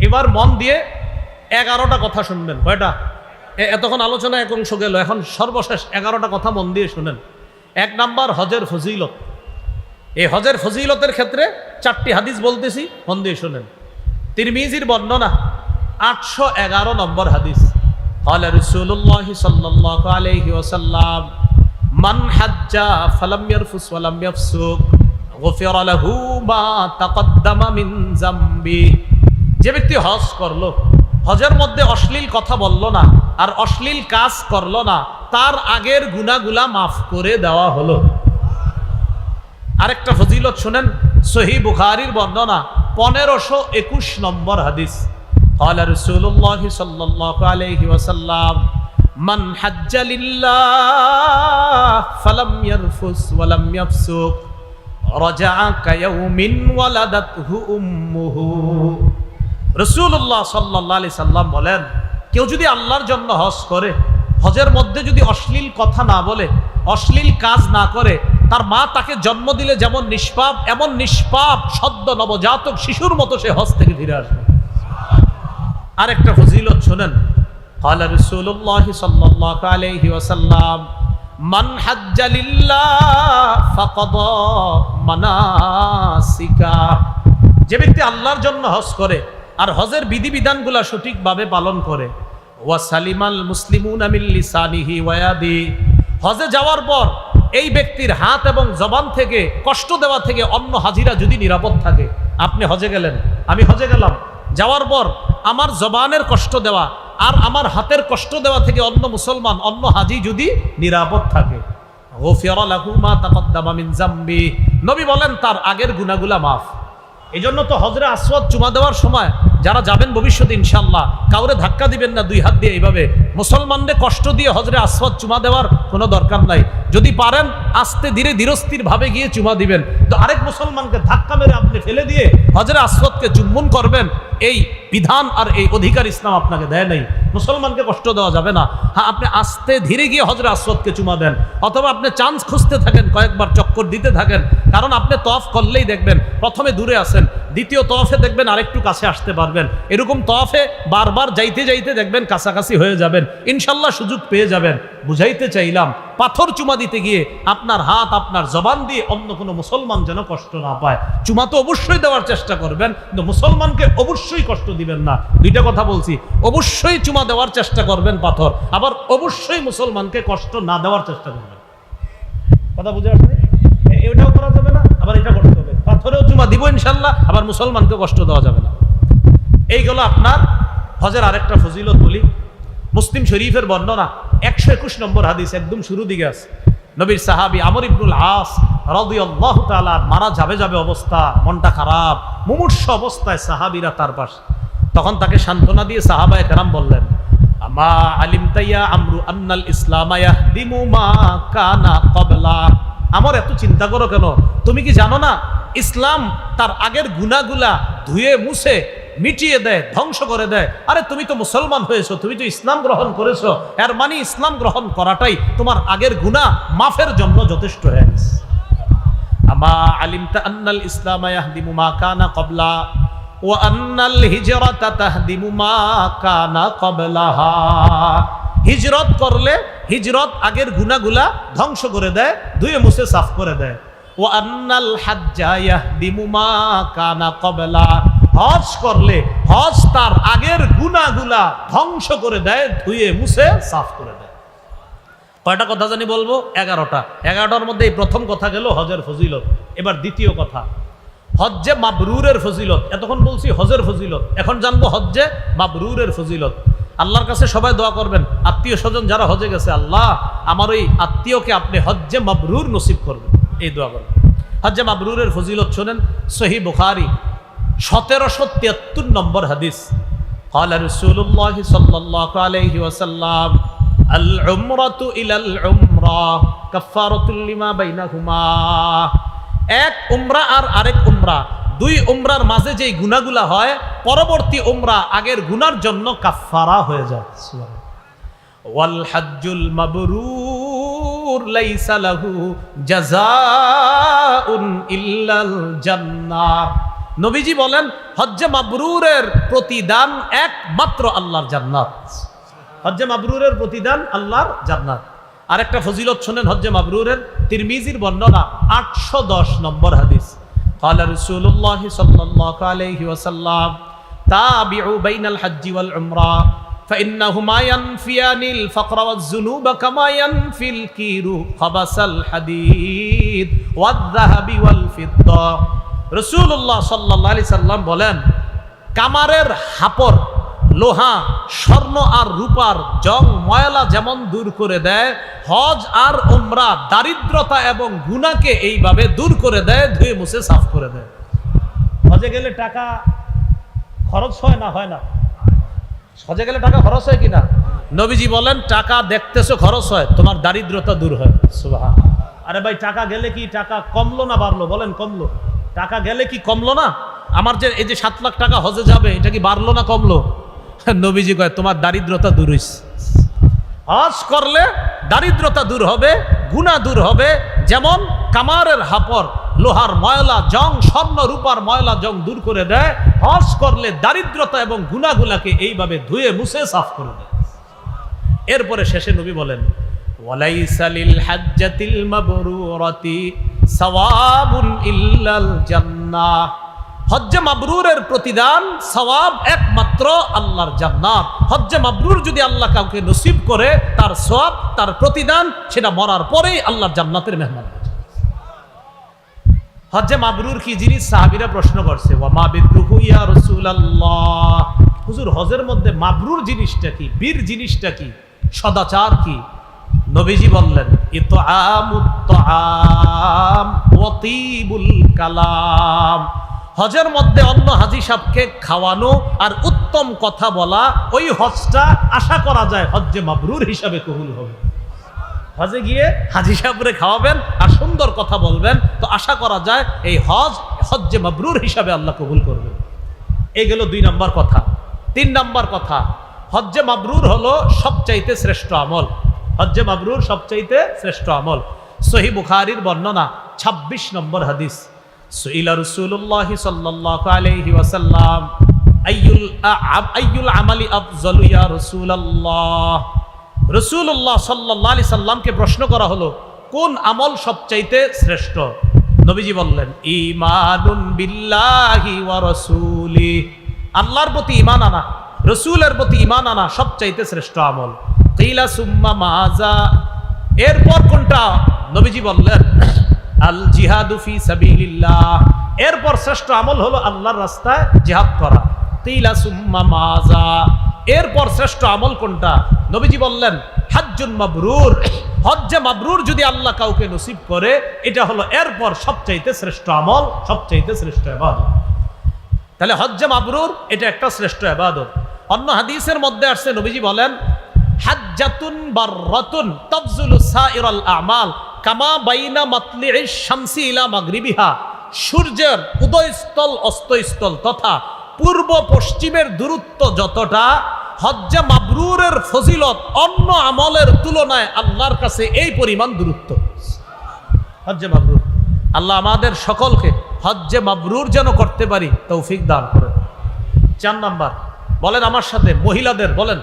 এবার মন দিয়ে 11টা কথা শুনবেন। কয়টা? এতক্ষণ আলোচনা এক অংশ গেল, এখন সর্বশেষ 11টা কথা মন দিয়ে শুনেন। 1 নাম্বার, হজের ফজিলত। এই হজের ফজিলতের ক্ষেত্রে 4টি হাদিস বলতেছি, মন দিয়ে শুনেন। তিরমিজির বর্ণনা 811 নম্বর হাদিস। ক্বালা রাসূলুল্লাহ সাল্লাল্লাহু আলাইহি ওয়াসাল্লাম, মান হাজ্জা ফালাম ইয়ারফুস ওয়ালাম ইয়াফসুক গুফিরা লাহু মা তাকদ্দামা মিন যামবি। যে ব্যক্তি হজ করলো, হজের মধ্যে অশ্লীল কথা বলল না আর অশ্লীল কাজ করলো না, তার আগের গুনাহগুলা মাফ করে দেওয়া হলো। আরেকটা ফজিলত শুনেন, সহিহ বুখারীর বর্ণনা 1521 নম্বর হাদিস। ক্বালা রাসূলুল্লাহ সাল্লাল্লাহু আলাইহি ওয়াসাল্লাম, মান হাজ্জা লিল্লাহ ফালাম ইয়ারফুস ওয়ালাম ইয়াফসুক রাজাআ কায়াউমিন ওয়ালাদাতহু উম্মুহু। রাসূলুল্লাহ সাল্লাল্লাহু আলাইহি সাল্লাম বলেন, কেউ যদি আল্লাহর জন্য হজ করে, হজের মধ্যে যদি অশ্লীল কথা না বলে, অশ্লীল কাজ না করে, তার মা তাকে জন্ম দিলে যেমন নিষ্পাপ, এমন নিষ্পাপ সদ্য নবজাতক শিশুর মতো সে হজ থেকে ফিরে আসবে। আরেকটা ফজিলত শুনেন, ক্বালা রাসূলুল্লাহ সাল্লাল্লাহু আলাইহি ওয়াসাল্লাম, মান হাজ্জা লিল্লাহ ফাকাদা মানাসিকা। যে ব্যক্তি আল্লাহর জন্য হজ করে আর হজের বিধিবিধানগুলো সঠিকভাবে পালন করে, ওয়া সালিমাল মুসলিমুনা মিন লিসানিহি ওয়া ইয়াদি, হজে যাওয়ার পর এই ব্যক্তির হাত এবং জবান থেকে কষ্ট দেওয়া থেকে অন্য হাজিরা যদি নিরাপদ থাকে। আপনি হজে গেলেন, আমি হজে গেলাম, যাওয়ার পর আমার জবানের কষ্ট দেওয়া আর আমার হাতের কষ্ট দেওয়া থেকে অন্য মুসলমান, অন্য হাজি যদি নিরাপদ থাকে, গুফিরা লাহু মা তাকদ্দামা মিন যামবি, নবী বলেন তার আগের গুনাহগুলা মাফ। এই জন্য তো হজরে আসওয়াদ চুমা দেওয়ার সময় যারা যাবেন ভবিষ্যতে ইনশাআল্লাহ, কাউরে ধাক্কা দিবেন না 2 হাত দিয়ে, এইভাবে মুসলমানদের কষ্ট দিয়ে হজরে আসওয়াদ চুমা দেওয়ার কোনো দরকার নাই। যদি পারেন আস্তে ধীরে ধীরস্থির ভাবে গিয়ে চুমা দিবেন, তো আরেক মুসলমানকে ধাক্কা মেরে আপনি ফেলে দিয়ে হজরে আসওয়াদকে চুম্বন করবেন, এই বিধান আর এই অধিকার ইসলাম আপনাকে দেয় নাই। মুসলমানকে কষ্ট দেওয়া যাবে না। হ্যাঁ, আপনি আস্তে ধীরে গিয়ে হজরে আসওয়াদকে চুমা দেন, অথবা আপনি চান্স খুঁজতে থাকেন, কয়েকবার চক্কর দিতে থাকেন। কারণ আপনি তওয়াফ করলেই দেখবেন প্রথমে দূরে আছেন, দ্বিতীয় তওয়াফে দেখবেন আরেকটু কাছে আসতে পারবেন, এরকম তওয়াফে বারবার যাইতে যাইতে দেখবেন কাছাকাছি হয়ে যাবেন, ইনশাল্লাহ সুযোগ পেয়ে যাবেন। বুঝাইতে চাইলাম, পাথর চুমা দিতে গিয়ে আপনার হাত, আপনার জবান দিয়ে অন্য কোনো মুসলমান যেন কষ্ট না পায়। চুমা তো অবশ্যই দেওয়ার চেষ্টা করবেন, কিন্তু মুসলমানকে অবশ্যই কষ্ট দিবেন না। 2টা কথা বলছি, অবশ্যই চুমা দেওয়ার চেষ্টা করবেন পাথর, আবার অবশ্যই মুসলমানকে কষ্ট না দেওয়ার চেষ্টা করবেন। কথা বুঝে আসবে? এটাও করা যাবে না, আবার এটা করতে হবে। পাথরেও চুমা দিব ইনশাল্লাহ, আবার মুসলমানকে কষ্ট দেওয়া যাবে না। এইগুলো আপনার হজের আরেকটা ফজিলত বলি। মুসলিম শরীফের বর্ণনা 121 নম্বর হাদিস, একদম শুরু দিকে আছে। নবীর সাহাবী আমর ইবনুল আস রাদিয়াল্লাহু তাআলা মারা যাবে অবস্থা, মনটা খারাপ, মুমূর্ষ অবস্থায় সাহাবীরা তার পাশে। তখন তাকে সান্ত্বনা দিয়ে সাহাবায়ে কেরাম বললেন, আমা আলিমতা ইয়া আমরু আন্নাল ইসলাম ইয়াহদিমু মা কানা ক্বাবলা। আমার এত চিন্তা করো কেন? তুমি কি জানো না ইসলাম তার আগের গুনাহগুলা ধুয়ে মুছে মিটিয়ে দেয়, ধ্বংস করে দেয়। আরে তুমি তো মুসলমান হয়েছো, তুমি তো ইসলাম গ্রহণ করেছো, এর মানে ইসলাম গ্রহণ করাটাই তোমার আগের গুনাহ মাফের জন্য যথেষ্ট হয়ে গেছে। আমা আলিমতা আন্নাল ইসলাম ইয়াহদিমু মা কানা ক্বাবলা ওয়া আন্নাল হিজরাতা তাহদিমু মা কানা ক্বাবলাহা। হিজরত করলে হিজরত আগের গুনাহগুলা ধ্বংস করে দেয়, ধুয়ে মুছে সাফ করে দেয়। ওয়া আন্নাল হাজ্জা ইয়াহদিমু মা কানা ক্বাবলা, হজ করলে হজ তার আগের গুনাহগুলা ধ্বংস করে দেয়, ধুয়ে মুছে সাফ করে দেয়। কয়টা কথা জানি বলবো? 11টা। 11টার মধ্যে এই প্রথম কথা গেল হজের ফজিলত। এবার দ্বিতীয় কথা, হজ্জে মাবরুরের ফজিলত। এতক্ষণ বলছি হজের ফজিলত, এখন জানবো হজ্জে মাবরুরের ফজিলত। আল্লাহর কাছে সবাই দোয়া করবেন, আত্মীয় স্বজন যারা হজে গেছে, আল্লাহ আমার ওই আত্মীয়কে আপনি হজ্জে মাবরুর নসিব করবেন, এই দোয়া করবেন। হজ্জে মাবরুরের ফজিলত শোনেন, সহিহ বুখারী 1773 নম্বর হাদিস। قال رسول الله صلى الله عليه وسلم العمرة إلى العمرة كفارة لما بينهما। এক উমরা আর আরেক উমরা, দুই উমরার মাঝে যেই গুনাহগুলা হয়, পরবর্তী উমরা আগের গুনার জন্য কাফফারা হয়ে যায়। ওয়াল হজ্জুল মাবরুর লাইসা লাহু জাযাউন ইল্লাল জান্নাহ। নবীজি বলেন হজ্জে মাবরুরের প্রতিদান একমাত্র আল্লাহর জান্নাত। হজ্জে মাবরুরের প্রতিদান আল্লাহর জান্নাত। আরেকটা ফজিলত শুনেন হজ্জে মাবরুরের, তিরমিজির বর্ণনা 810 নম্বর হাদিস। قال رسول الله صلى الله عليه وسلم تابعوا بين الحج والعمرة فإنهما ينفيان الفقر والذنوب كما ينفي الكير خبث الحديد والذهب والفضة। রাসূলুল্লাহ সাল্লাল্লাহু আলাইহি সাল্লাম বলেন, কামারের হাপর, লোহা, স্বর্ণ আর রূপার জং ময়লা যেমন দূর করে দেয়, হজ আর উমরা দারিদ্রতা এবং গুনাহকে এইভাবে দূর করে দেয়, ধুয়ে মুছে সাফ করে দেয়। হজে গেলে টাকা খরচ হয় না? হয় না? হজে গেলে টাকা খরচ হয় কিনা? নবীজি বলেন টাকা দেখতেছো খরচ হয়, তোমার দারিদ্রতা দূর হয়। সুবহানাল্লাহ। আরে ভাই, টাকা গেলে কি টাকা কমলো না বাড়লো? বলেন কমলো। টাকা গেলে কি কমলো না? আমার যে এই যে 7 লাখ টাকা হজে যাবে, এটা কি বাড়লো না কমলো? নবীজি কয় তোমার দারিদ্রতা দূর হইছে। হজ করলে দারিদ্রতা দূর হবে, গুনাহ দূর হবে। যেমন কামারের হাপর, লোহার ময়লা জং, স্বর্ণ রূপার ময়লা জং দূর করে দেয়, হজ করলে দারিদ্রতা এবং গুনাহগুলাকে এইভাবে ধুয়ে মুছে সাফ করে দেয়। এরপরে শেষে নবী বলেন, ওয়ালাইসা লিল হাজ্জাতিল মাবরুরাতি সাওয়াবুন ইল্লাল জান্নাহ। হজ্জে মাবরুরের প্রতিদান সওয়াব একমাত্র আল্লাহর জান্নাত। হজ্জে মাবরুর যদি আল্লাহ কাউকে নসিব করে, তার সওয়াব, তার প্রতিদান সেটা মরার পরেই আল্লাহর জান্নাতের মেহমান। হজ্জে মাবরুর কি জিনিস? সাহাবীরা প্রশ্ন করছে, ওয়া মা বিরুহু ইয়া রাসূলুল্লাহ। হুজুর, হজের মধ্যে মাবরুর জিনিসটা কি? বীর জিনিসটা কি? সদাচার কি? নবীজি বললেন, ইতআমুত তাআম ওয়া তিবুল কালাম। হজের মধ্যে অন্য হাজী সাহেবকে খাওয়ানো আর উত্তম কথা বলা, ওই হজটা আশা করা যায় হজ্জে মাবরুর হিসাবে কবুল হবে। হজে গিয়ে হাজী সাহেবরে খাওয়াবেন আর সুন্দর কথা বলবেন, তো আশা করা যায় এই হজ হজ্জে মাবরুর হিসাবে আল্লাহ কবুল করবেন। এই গেল 2 নম্বর কথা। 3 নম্বর কথা, হজ্জে মাবরুর হলো সবচাইতে শ্রেষ্ঠ আমল। হজ্জে মাবরুর সবচাইতে শ্রেষ্ঠ আমল। সহিহ বুখারীর বর্ণনা 26 নম্বর হাদিস। সুইলা রাসূলুল্লাহ সাল্লাল্লাহু আলাইহি ওয়াসাল্লাম আইয়ুল আমালি আফজালু ইয়া রাসূলুল্লাহ। রাসূলুল্লাহ সাল্লাল্লাহু আলাইহি সাল্লামকে প্রশ্ন করা হলো, কোন আমল সবচাইতে শ্রেষ্ঠ? নবীজি বললেন, ঈমানুন বিল্লাহি ওয়া রাসূলি। আল্লাহর প্রতি ঈমান আনা, রাসূলের প্রতি ঈমান আনা সবচাইতে শ্রেষ্ঠ আমল। কিলা সুম্মা মাজা। এরপর কোনটা? নবীজি বললেন, আল জিহাদু ফি সাবিলিল্লাহ। এরপর শ্রেষ্ঠ আমল হলো আল্লাহর রাস্তায় জিহাদ করা। কিলা সুম্মা মাজা। এরপর শ্রেষ্ঠ আমল কোনটা? নবীজি বললেন, হজ্জুন মাবরুর। হজ্জে মাবরুর যদি আল্লাহ কাউকে নসিব করে, এটা হলো এরপর সবচাইতে শ্রেষ্ঠ আমল, সবচাইতে শ্রেষ্ঠ ইবাদত। তাহলে হজ্জে মাবরুর এটা একটা শ্রেষ্ঠ ইবাদত। অন্য হাদিসের মধ্যে আসছে, নবীজি বলেন, হাজ্জাতুন বাররাতুন তাফজুলু সাইরাল আমাল কামা বাইনা মাতলিইশ শামসি ইলা মাগরিবিহা। সূর্যের উদয়স্থল অস্তস্থল তথা পূর্ব পশ্চিমের দূরত্ব যতটা, হজ্জে মাবরুরের ফজিলত অন্য আমলের তুলনায় আল্লাহর কাছে এই পরিমাণ দূরত্ব। হজ্জে মাবরুর। আল্লাহ আমাদের সকলকে হজ্জে মাবরুর যেন করতে পারি তৌফিক দান করেন। 4 নাম্বার, বলেন আমার সাথে, মহিলাদের বলেন,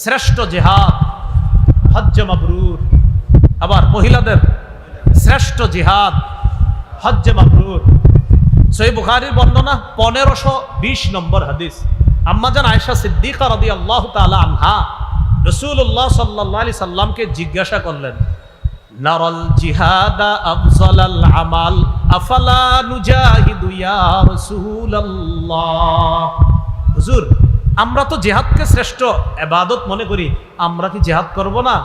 শ্রেষ্ঠ জিহাদ। হজ্জে মাবরুর। আবার মহিলাদের শ্রেষ্ঠ জিহাদ হজ্জে মাবরুর। সহিহ বুখারীর বর্ণনা 1520 নম্বর হাদিস। আম্মাজান আয়েশা সিদ্দিকা রাদিয়াল্লাহু তাআলা আনহা রাসূলুল্লাহ সাল্লাল্লাহু আলাইহি সাল্লামকে জিজ্ঞাসা করলেন, নারাল জিহাদা আফজালাল আমাল আফালা নুজাহিদু ইয়া রাসূলুল্লাহ। হুজুর, আমরা তো জিহাদকে শ্রেষ্ঠ ইবাদত মনে করি, আমরা কি জিহাদ করব না?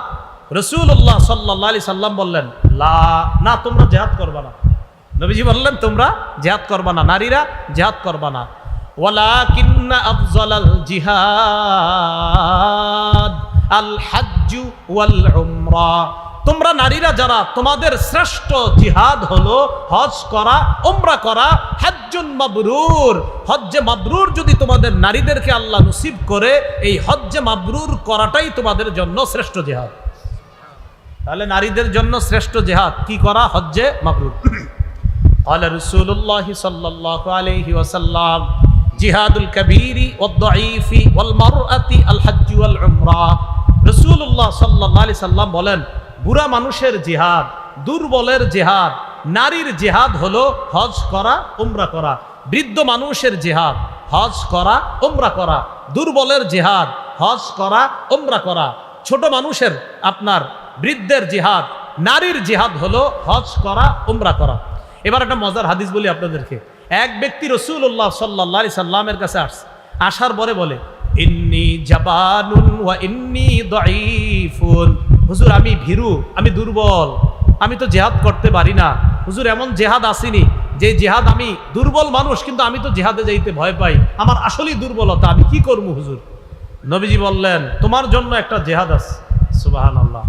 রাসূলুল্লাহ সাল্লাল্লাহু আলাইহি সাল্লাম বললেন, লা, না, তোমরা জিহাদ করবা না। নবীজি বললেন, তোমরা জিহাদ করবা না, নারীরা জিহাদ করবা না। ওয়ালাকিন্না আফজালাল জিহাদ আল হাজ্জু ওয়াল উমরা। তোমরা নারীরা যারা, তোমাদের শ্রেষ্ঠ জিহাদ হলো হজ করা, উমরা করা। হজ্জুন মাবরুর, হজ্জে মাবরুর যদি তোমাদের নারীদেরকে আল্লাহ নসিব করে, এই হজ্জে মাবরুর করাটাই তোমাদের জন্য শ্রেষ্ঠ জিহাদ। তাহলে নারীদের জন্য শ্রেষ্ঠ জিহাদ কি করা? হজ্জে মাবরুর। قال رسول الله صلى الله عليه وسلم جهاد الكبير والضعيف والمرأة الحج والعمرة। রাসূলুল্লাহ সাল্লাল্লাহু আলাইহি সাল্লাম বলেন, বুড়া মানুষের জিহাদ, দুর্বলের জিহাদ, নারীর জিহাদ হলো হজ করা, উমরা করা। বৃদ্ধ মানুষের জিহাদ হজ করা, উমরা করা। দুর্বলের জিহাদ হজ করা, উমরা করা। ছোট মানুষের, আপনার বৃদ্ধের জিহাদ, নারীর জিহাদ হলো হজ করা, উমরা করা। এবার একটা মজার হাদিস বলি আপনাদেরকে। এক ব্যক্তি রাসূলুল্লাহ সাল্লাল্লাহু আলাইহি সাল্লামের কাছে আসছে, আসার পরে বলে, ইন্নী জাবানুন ওয়া ইন্নী দাঈফুন। হুজুর, আমি ভীরু, আমি দুর্বল, আমি তো জিহাদ করতে পারি না। হুজুর, এমন জিহাদ আসেনি যে জিহাদ, আমি দুর্বল মানুষ কিন্তু আমি তো জিহাদে যাইতে ভয় পাই, আমার আসলেই দুর্বলতা, আমি কি করব হুজুর? নবীজি বললেন, তোমার জন্য একটা জিহাদ আছে। সুবহানাল্লাহ।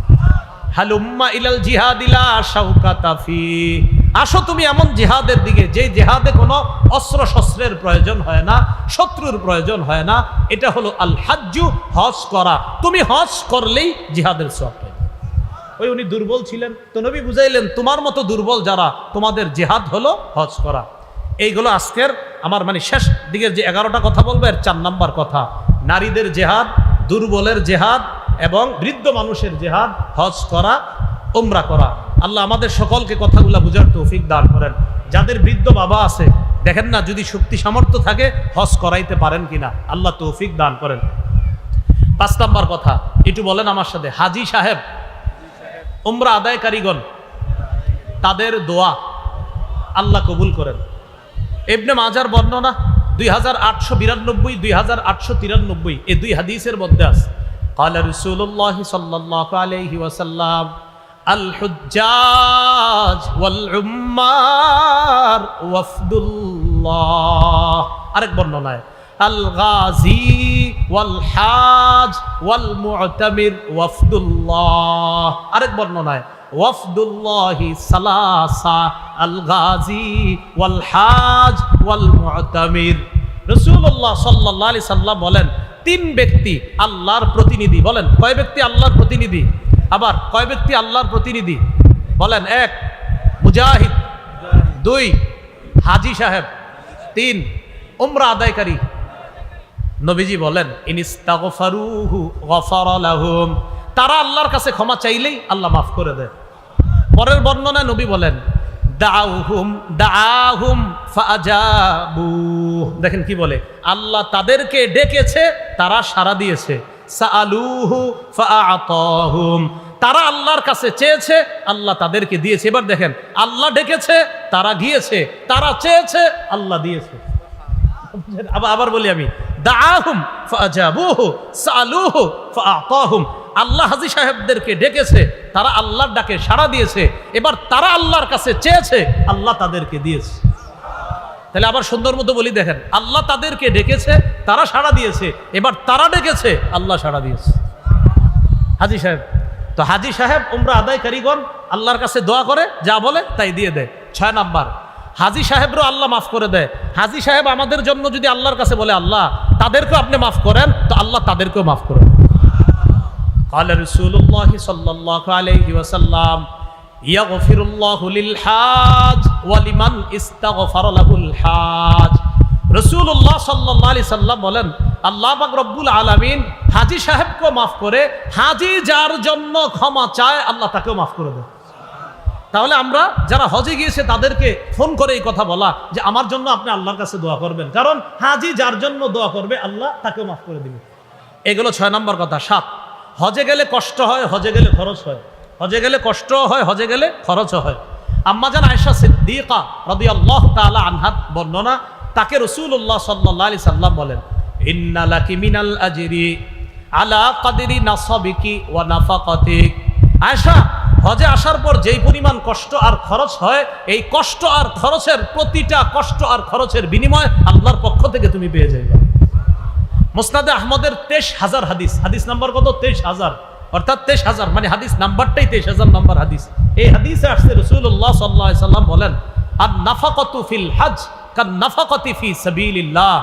হালুম্মা ইলাল জিহাদিলা শাওকাতা ফি। আসো তুমি এমন জিহাদের দিকে, যে জিহাদে কোনো অস্ত্র শস্ত্রের প্রয়োজন হয় না, শত্রুর প্রয়োজন হয় না। এটা হলো আল হাজ্জু, হজ করা। তুমি হজ করলেই জিহাদের সওয়াব পাবে। ওই উনি দুর্বল ছিলেন, তো নবী বুঝাইলেন, তোমার মতো দুর্বল যারা, তোমাদের জিহাদ হলো হজ করা। এইগুলো আজকের আমার শেষ দিকের যে 11টা কথা বলবো, এর 4 নাম্বার কথা, নারীদের জিহাদ, দুর্বলের জিহাদ এবং বৃদ্ধ মানুষের জিহাদ, হজ করা, উমরা করা। আল্লাহ আমাদের সকলকে কথাগুলো বুঝার তৌফিক দান করেন। যাদের বৃদ্ধ বাবা আছে, দেখেন না, যদি শক্তি সামর্থ্য থাকে হজ করাইতে পারেন কিনা, আল্লাহ তৌফিক দান করেন। 5 নাম্বার কথা একটু বলেন আমার সাথে, হাজি সাহেব, উমরা আদায়কারীগণ, তাদের দোয়া আল্লাহ কবুল করেন। ইবনে মাজার বর্ণনা 2892, 2893 এই 2 হাদিসের মধ্যে আছে, قال رسول الله صلى الله عليه وسلم الحجاج والعمار وفد الله। আরেক বর্ণনায় আল গাজী ওয়াল হাজ ওয়াল মু'তামির ওয়াফদুল্লাহ। আরেক বর্ণনায় ওয়াফদুল্লাহি সালাসা আল গাজী ওয়াল হাজ ওয়াল মু'তামির। রাসূলুল্লাহ সাল্লাল্লাহু আলাইহি সাল্লাম বলেন, 3 ব্যক্তি আল্লাহর প্রতিনিধি। বলেন, কয় ব্যক্তি আল্লাহর প্রতিনিধি? আবার কয় ব্যক্তি আল্লাহর প্রতিনিধি? বলেন, 1 মুজাহিদ, 2 হাজি সাহেব, 3 উমরা আদায়কারী। নবীজি বলেন, ইনিস্তাগফারুহু গফারা লাহুম। তারা আল্লাহর কাছে ক্ষমা চাইলেই আল্লাহ মাফ করে দেয়। পরের বর্ণনায় নবী বলেন, দাআহুম ফাআজাবু। দেখেন কি বলে, আল্লাহ তাদেরকে ডেকেছে, তারা সাড়া দিয়েছে। সাআলুহু ফাআতাহুম। তারা আল্লাহর কাছে চেয়েছে, আল্লাহ তাদেরকে দিয়েছে। এবার দেখেন, আল্লাহ ডেকেছে, তারা গিয়েছে, তারা চেয়েছে, আল্লাহ দিয়েছে। আবার বলি আমি, দাআহুম ফাআজাবুহু সাআলুহু ফাআতাহুম। আল্লাহ হাজী সাহেবদেরকে ডেকেছে, তারা আল্লাহর ডাকে সাড়া দিয়েছে। এবার তারা আল্লাহর কাছে চেয়েছে, আল্লাহ তাদেরকে দিয়েছে। তাহলে আবার সুন্দর মতো বলি, দেখেন, আল্লাহ তাদেরকে ডেকেছে, তারা সাড়া দিয়েছে। এবার তারা ডেকেছে, আল্লাহ সাড়া দিয়েছে। হাজী সাহেব, তো হাজী সাহেব উমরা আদায়কারীগণ আল্লাহর কাছে দোয়া করে, যা বলে তাই দিয়ে দেয়। 6 নাম্বার, হাজী সাহেবরও আল্লাহ মাফ করে দেয়। হাজী সাহেব আমাদের জন্য যদি আল্লাহর কাছে বলে, আল্লাহ তাদেরকেও আপনি মাফ করেন, তো আল্লাহ তাদেরকেও মাফ করেন। قال رسول الله صلى الله عليه وسلم يغفر الله للحاج ولمن استغفر له الحاج। রাসূলুল্লাহ সাল্লাল্লাহু আলাইহি সাল্লাম বলেন, আল্লাহ পাক রব্বুল আলামিন হাজি সাহেবকেও মাফ করে, হাজি যার জন্য ক্ষমা চায় আল্লাহ তাকেও মাফ করে দেয়। তাহলে আমরা যারা হজে গিয়েছে তাদেরকে ফোন করে এই কথা বলা যে আমার জন্য আপনি আল্লাহর কাছে দোয়া করবেন, কারণ হাজি যার জন্য দোয়া করবে আল্লাহ তাকেও মাফ করে দিবে। এগুলো 6 নম্বর কথা। 7, হজে গেলে কষ্ট হয়, হজে গেলে খরচ হয়। হজে গেলে কষ্ট হয়, হজে গেলে খরচ হয়। আম্মাজান আয়েশা সিদ্দিকা রাদিয়াল্লাহু তাআলা আনহার বর্ণনা, তাকে রাসূলুল্লাহ সাল্লাল্লাহু আলাইহি সাল্লাম বলেন, ইন্না লাকি মিনাল আজরি আলা কদরি নাসাবিকি ওয়া নাফাকাতিক। আয়েশা, হজে আসার পর যেই পরিমাণ কষ্ট আর খরচ হয়, এই কষ্ট আর খরচের প্রতিটা কষ্ট আর খরচের বিনিময় আল্লাহর পক্ষ থেকে তুমি পেয়ে যাবে। মুসনাদে আহমদের 23,000 হাদিস, হাদিস নাম্বার কত? 23,000, অর্থাৎ 23,000 মানে হাদিস নাম্বারটাই 23,000 নাম্বার হাদিস। এই হাদিসে আসছে রাসূলুল্লাহ সাল্লাল্লাহু আলাইহি সাল্লাম বলেন, আন নাফাকাতু ফিল হজ কান নাফাকাতি ফি সাবিলিল্লাহ।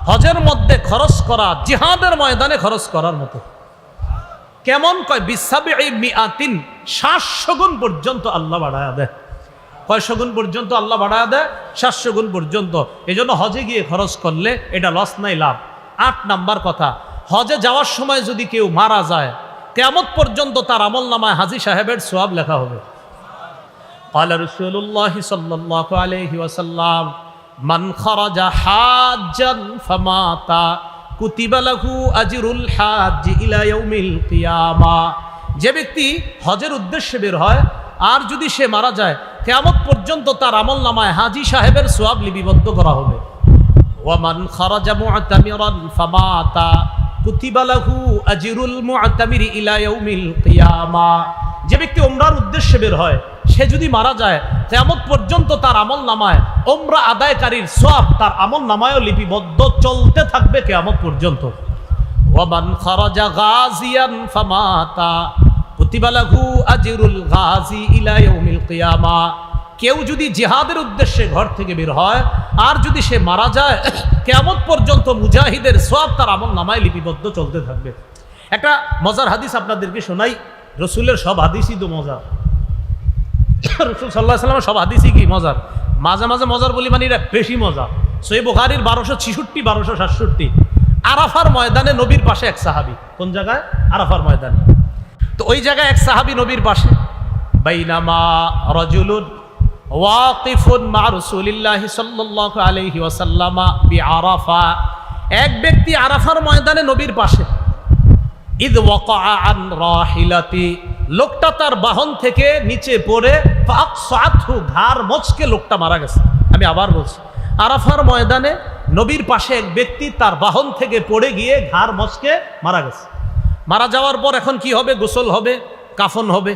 হজের মধ্যে খরচ করা জিহাদের ময়দানে খরচ করার মতো। কেমন? কয় বিসাবিই মিআতিন, 700 গুণ পর্যন্ত আল্লাহ বাড়ায়া দেয়। কয়শো গুণ পর্যন্ত আল্লাহ বাড়ায়া দেয়? 700 গুণ পর্যন্ত। এই জন্য হজে গিয়ে খরচ করলে এটা লস নাই, লাভ। 8 নাম্বার কথা, হজে যাওয়ার সময় যদি কেউ মারা যায়, কিয়ামত পর্যন্ত তার আমলনামায় হাজী সাহেবের সওয়াব লেখা হবে। ক্বালা রাসূলুল্লাহ সাল্লাল্লাহু আলাইহি ওয়াসাল্লাম, মান খারাজা হাজ্জান ফামাতা কুতিবা লাহু আজরুল হাজ্জি ইলা ইয়াউমিল কিয়ামা। যে ব্যক্তি হজের উদ্দেশ্যে বের হয় আর যদি সে মারা যায়, কিয়ামত পর্যন্ত তার আমলনামায় হাজী সাহেবের সওয়াব লিপিবদ্ধ করা হবে। ওয়ামান খারাজা মুআতামিরান ফামাতা কুতিবা লাহু আজরুল মুআতামিরি ইলা ইয়াউমিল কিয়ামা। যে ব্যক্তি উমরার উদ্দেশ্যে বের হয়, সে যদি মারা যায়, কিয়ামত পর্যন্ত তার আমলনামায় উমরা আদায়কারীর সওয়াব তার আমলনামায়ও লিপিবদ্ধ চলতে থাকবে কিয়ামত পর্যন্ত। ওয়ামান খারাজা গাজিয়ান ফামাতা কুতিবা লাহু আজরুল গাজি ইলা ইয়াউমিল কিয়ামা। কেউ যদি জিহাদের উদ্দেশ্যে ঘর থেকে বের হয় আর যদি সে মারা যায়, কিয়ামত পর্যন্ত মুজাহিদের সওয়াব তার আমলনামায় লিপিবদ্ধ চলতে থাকবে। একটা মজার হাদিস আপনাদেরকে শোনাই। রসুলের সব হাদিসই তো মজার। রসুল সাল্লাল্লাহু আলাইহি ওয়াসাল্লামের সব হাদিসই কি মজার, মাঝে মাঝে মজার বলি মানে এটা বেশি মজা। সহিহ বুখারীর 1266, 1267। আরাফার ময়দানে নবীর পাশে এক সাহাবী। কোন জায়গায়? আরাফার ময়দানে। তো ওই জায়গায় এক সাহাবী নবীর পাশে। বাইনামা রাজুলুন ওয়াকিফুন মা রাসূলিল্লাহি সাল্লাল্লাহু আলাইহি ওয়াসাল্লাম বিআরাফা। এক ব্যক্তি আরাফার ময়দানে নবীর পাশে। ইদ ওয়াকা আন রাহিলাতি, লোকটা তার বাহন থেকে নিচে পড়ে ফাকসাতহু, ঘাড় মচকে লোকটা মারা গেছে। আমি আবার বলছি, আরাফার ময়দানে নবীর পাশে এক ব্যক্তি তার বাহন থেকে পড়ে গিয়ে ঘাড় মচকে মারা গেছে। মারা যাওয়ার পর এখন কি হবে? গোসল হবে, কাফন হবে।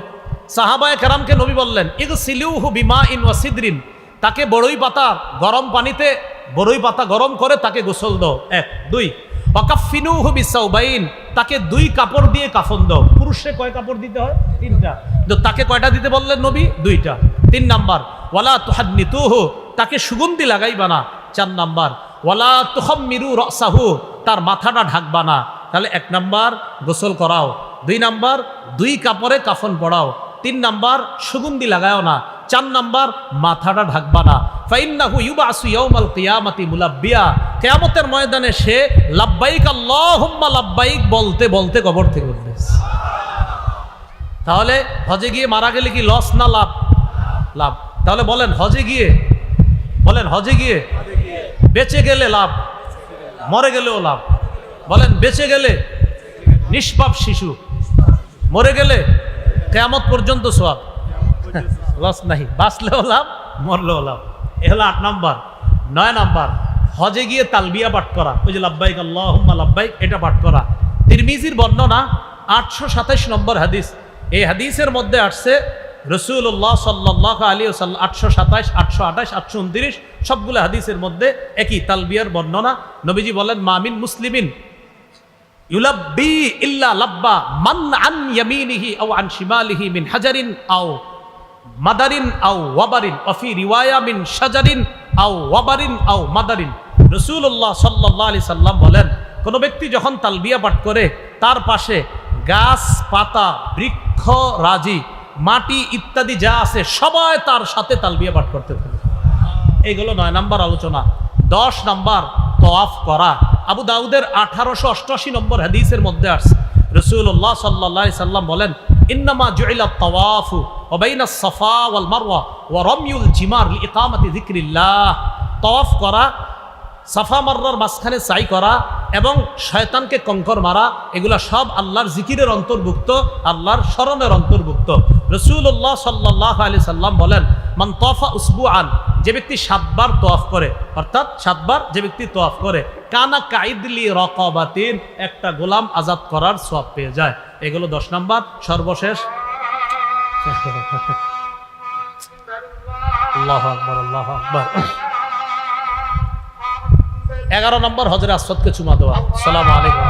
সাহাবায়ে কেরামকে নবী বললেন, ইগসিলুহু বিমাইন ওয়া সিদরিন, তাকে বড়ই পাতা গরম পানিতে বড়ই পাতা গরম করে তাকে গোসল দাও। 1, 2 ওয়াকাফিনুহু বিসাউবাইন, তাকে 2 কাপড় দিয়ে কাফন দাও। পুরুষে কয় কাপড় দিতে হয়? 3টা। তো তাকে কয়টা দিতে বললেন নবী? 2টা। 3 নাম্বার, ওয়ালা তুহান্নিতুহু, তাকে সুগন্ধি লাগাইবা না। 4 নাম্বার, ওয়ালা তুখাম্মিরু রাসাহু, তার মাথাটা ঢাকবা না। তাহলে 1 নাম্বার গোসল করাও, 2 নাম্বার 2 কাপড়ে কাফন পড়াও, 3 নাম্বার সুগন্ধি লাগাও না, 4 নাম্বার মাথাটা ঢাকবা না। ফাইন্নাহু ইউবাসু ইয়াউমাল কিয়ামাতি মুলাব্বিয়া, কিয়ামতের ময়দানে সে লাব্বাইক আল্লাহুম্মা লাব্বাইক বলতে বলতে কবর থেকে উঠবে। তাহলে হজে গিয়ে মারা গেলে কি লস না লাভ? লাভ। তাহলে বলেন হজে গিয়ে, বলেন হজে গিয়ে বেঁচে গেলে লাভ, মরে গেলেও লাভ। বলেন বেঁচে গেলে নিষ্পাপ শিশু, মরে গেলে কিয়ামত পর্যন্ত সওয়াব, লস নাই। বাঁচলেও লাভ, মরলেও লাভ। এ হলো 8 নাম্বার। 9 নাম্বার, হজে গিয়ে তালবিয়া পাঠ করা। ওই যে লাব্বাইক আল্লাহুম্মা লাব্বাইক, এটা পাঠ করা। তিরমিজির বর্ণনা 827 নম্বর হাদিস। এই হাদিসের মধ্যে আসছে রাসূলুল্লাহ সাল্লাল্লাহু আলাইহি ওয়াসাল্লাম 827, 828, 829 সবগুলো হাদিসের মধ্যে একই তালবিয়ার বর্ণনা। নবীজি বলেন, মামিন মুসলিমিন ইউলাব্বি ইল্লা লাব্বা মান আন ইয়ামিনিহি আও আন শিমালিহি মিন হাজারিন আও মাদারিন আও ওয়াবারিন, ওয়াফি রিওয়ায়া মিন শাজারিন আও ওয়াবারিন আও মাদারিন। রাসূলুল্লাহ সাল্লাল্লাহু আলাইহি সাল্লাম বলেন, কোন ব্যক্তি যখন তালবিয়া পাঠ করে তার পাশে গাছ পাতা বৃক্ষ রাজি মাটি ইত্যাদি যা আছে সবাই তার সাথে তালবিয়া পাঠ করতে থাকে। এইগুলো 9 নাম্বার আলোচনা। 10 নাম্বার তওয়াফ করা। আবু দাউদের 1888 নম্বর হাদিসের মধ্যে আসছে রাসূলুল্লাহ সাল্লাল্লাহু আলাইহি সাল্লাম বলেন, ইন্নামা জুইলাত তাওয়াফু ওয়া বাইনাস সাফা ওয়াল মারওয়া ওয়া রামিউল জিমার লিইকামাতি যিকরিল্লাহ। তাওয়াফ করা, সাফা মারওয়ার মাঝখানে সাই করা এবং শয়তানকে কঙ্কর মারা, এগুলা সব আল্লাহর জিকিরের অন্তর্ভুক্ত, আল্লাহর স্মরণের অন্তর্ভুক্ত। রাসূলুল্লাহ সাল্লাল্লাহু আলাইহি সাল্লাম বলেন, মান তাওয়াফা উসবুআন, যে ব্যক্তি 7 বার তওয়াফ করে, অর্থাৎ 7 বার যে ব্যক্তি তওয়াফ করে, কানা কাইদলি রাকাবাতিন, একটা গোলাম আজাদ করার সওয়াব পেয়ে যায়। এগুলো 10 নাম্বার। সর্বশেষ আল্লাহু আকবার, আল্লাহু আকবার। 11 নম্বর হজরে আসওয়াদকে চুমা দেওয়া। আসসালামু আলাইকুম।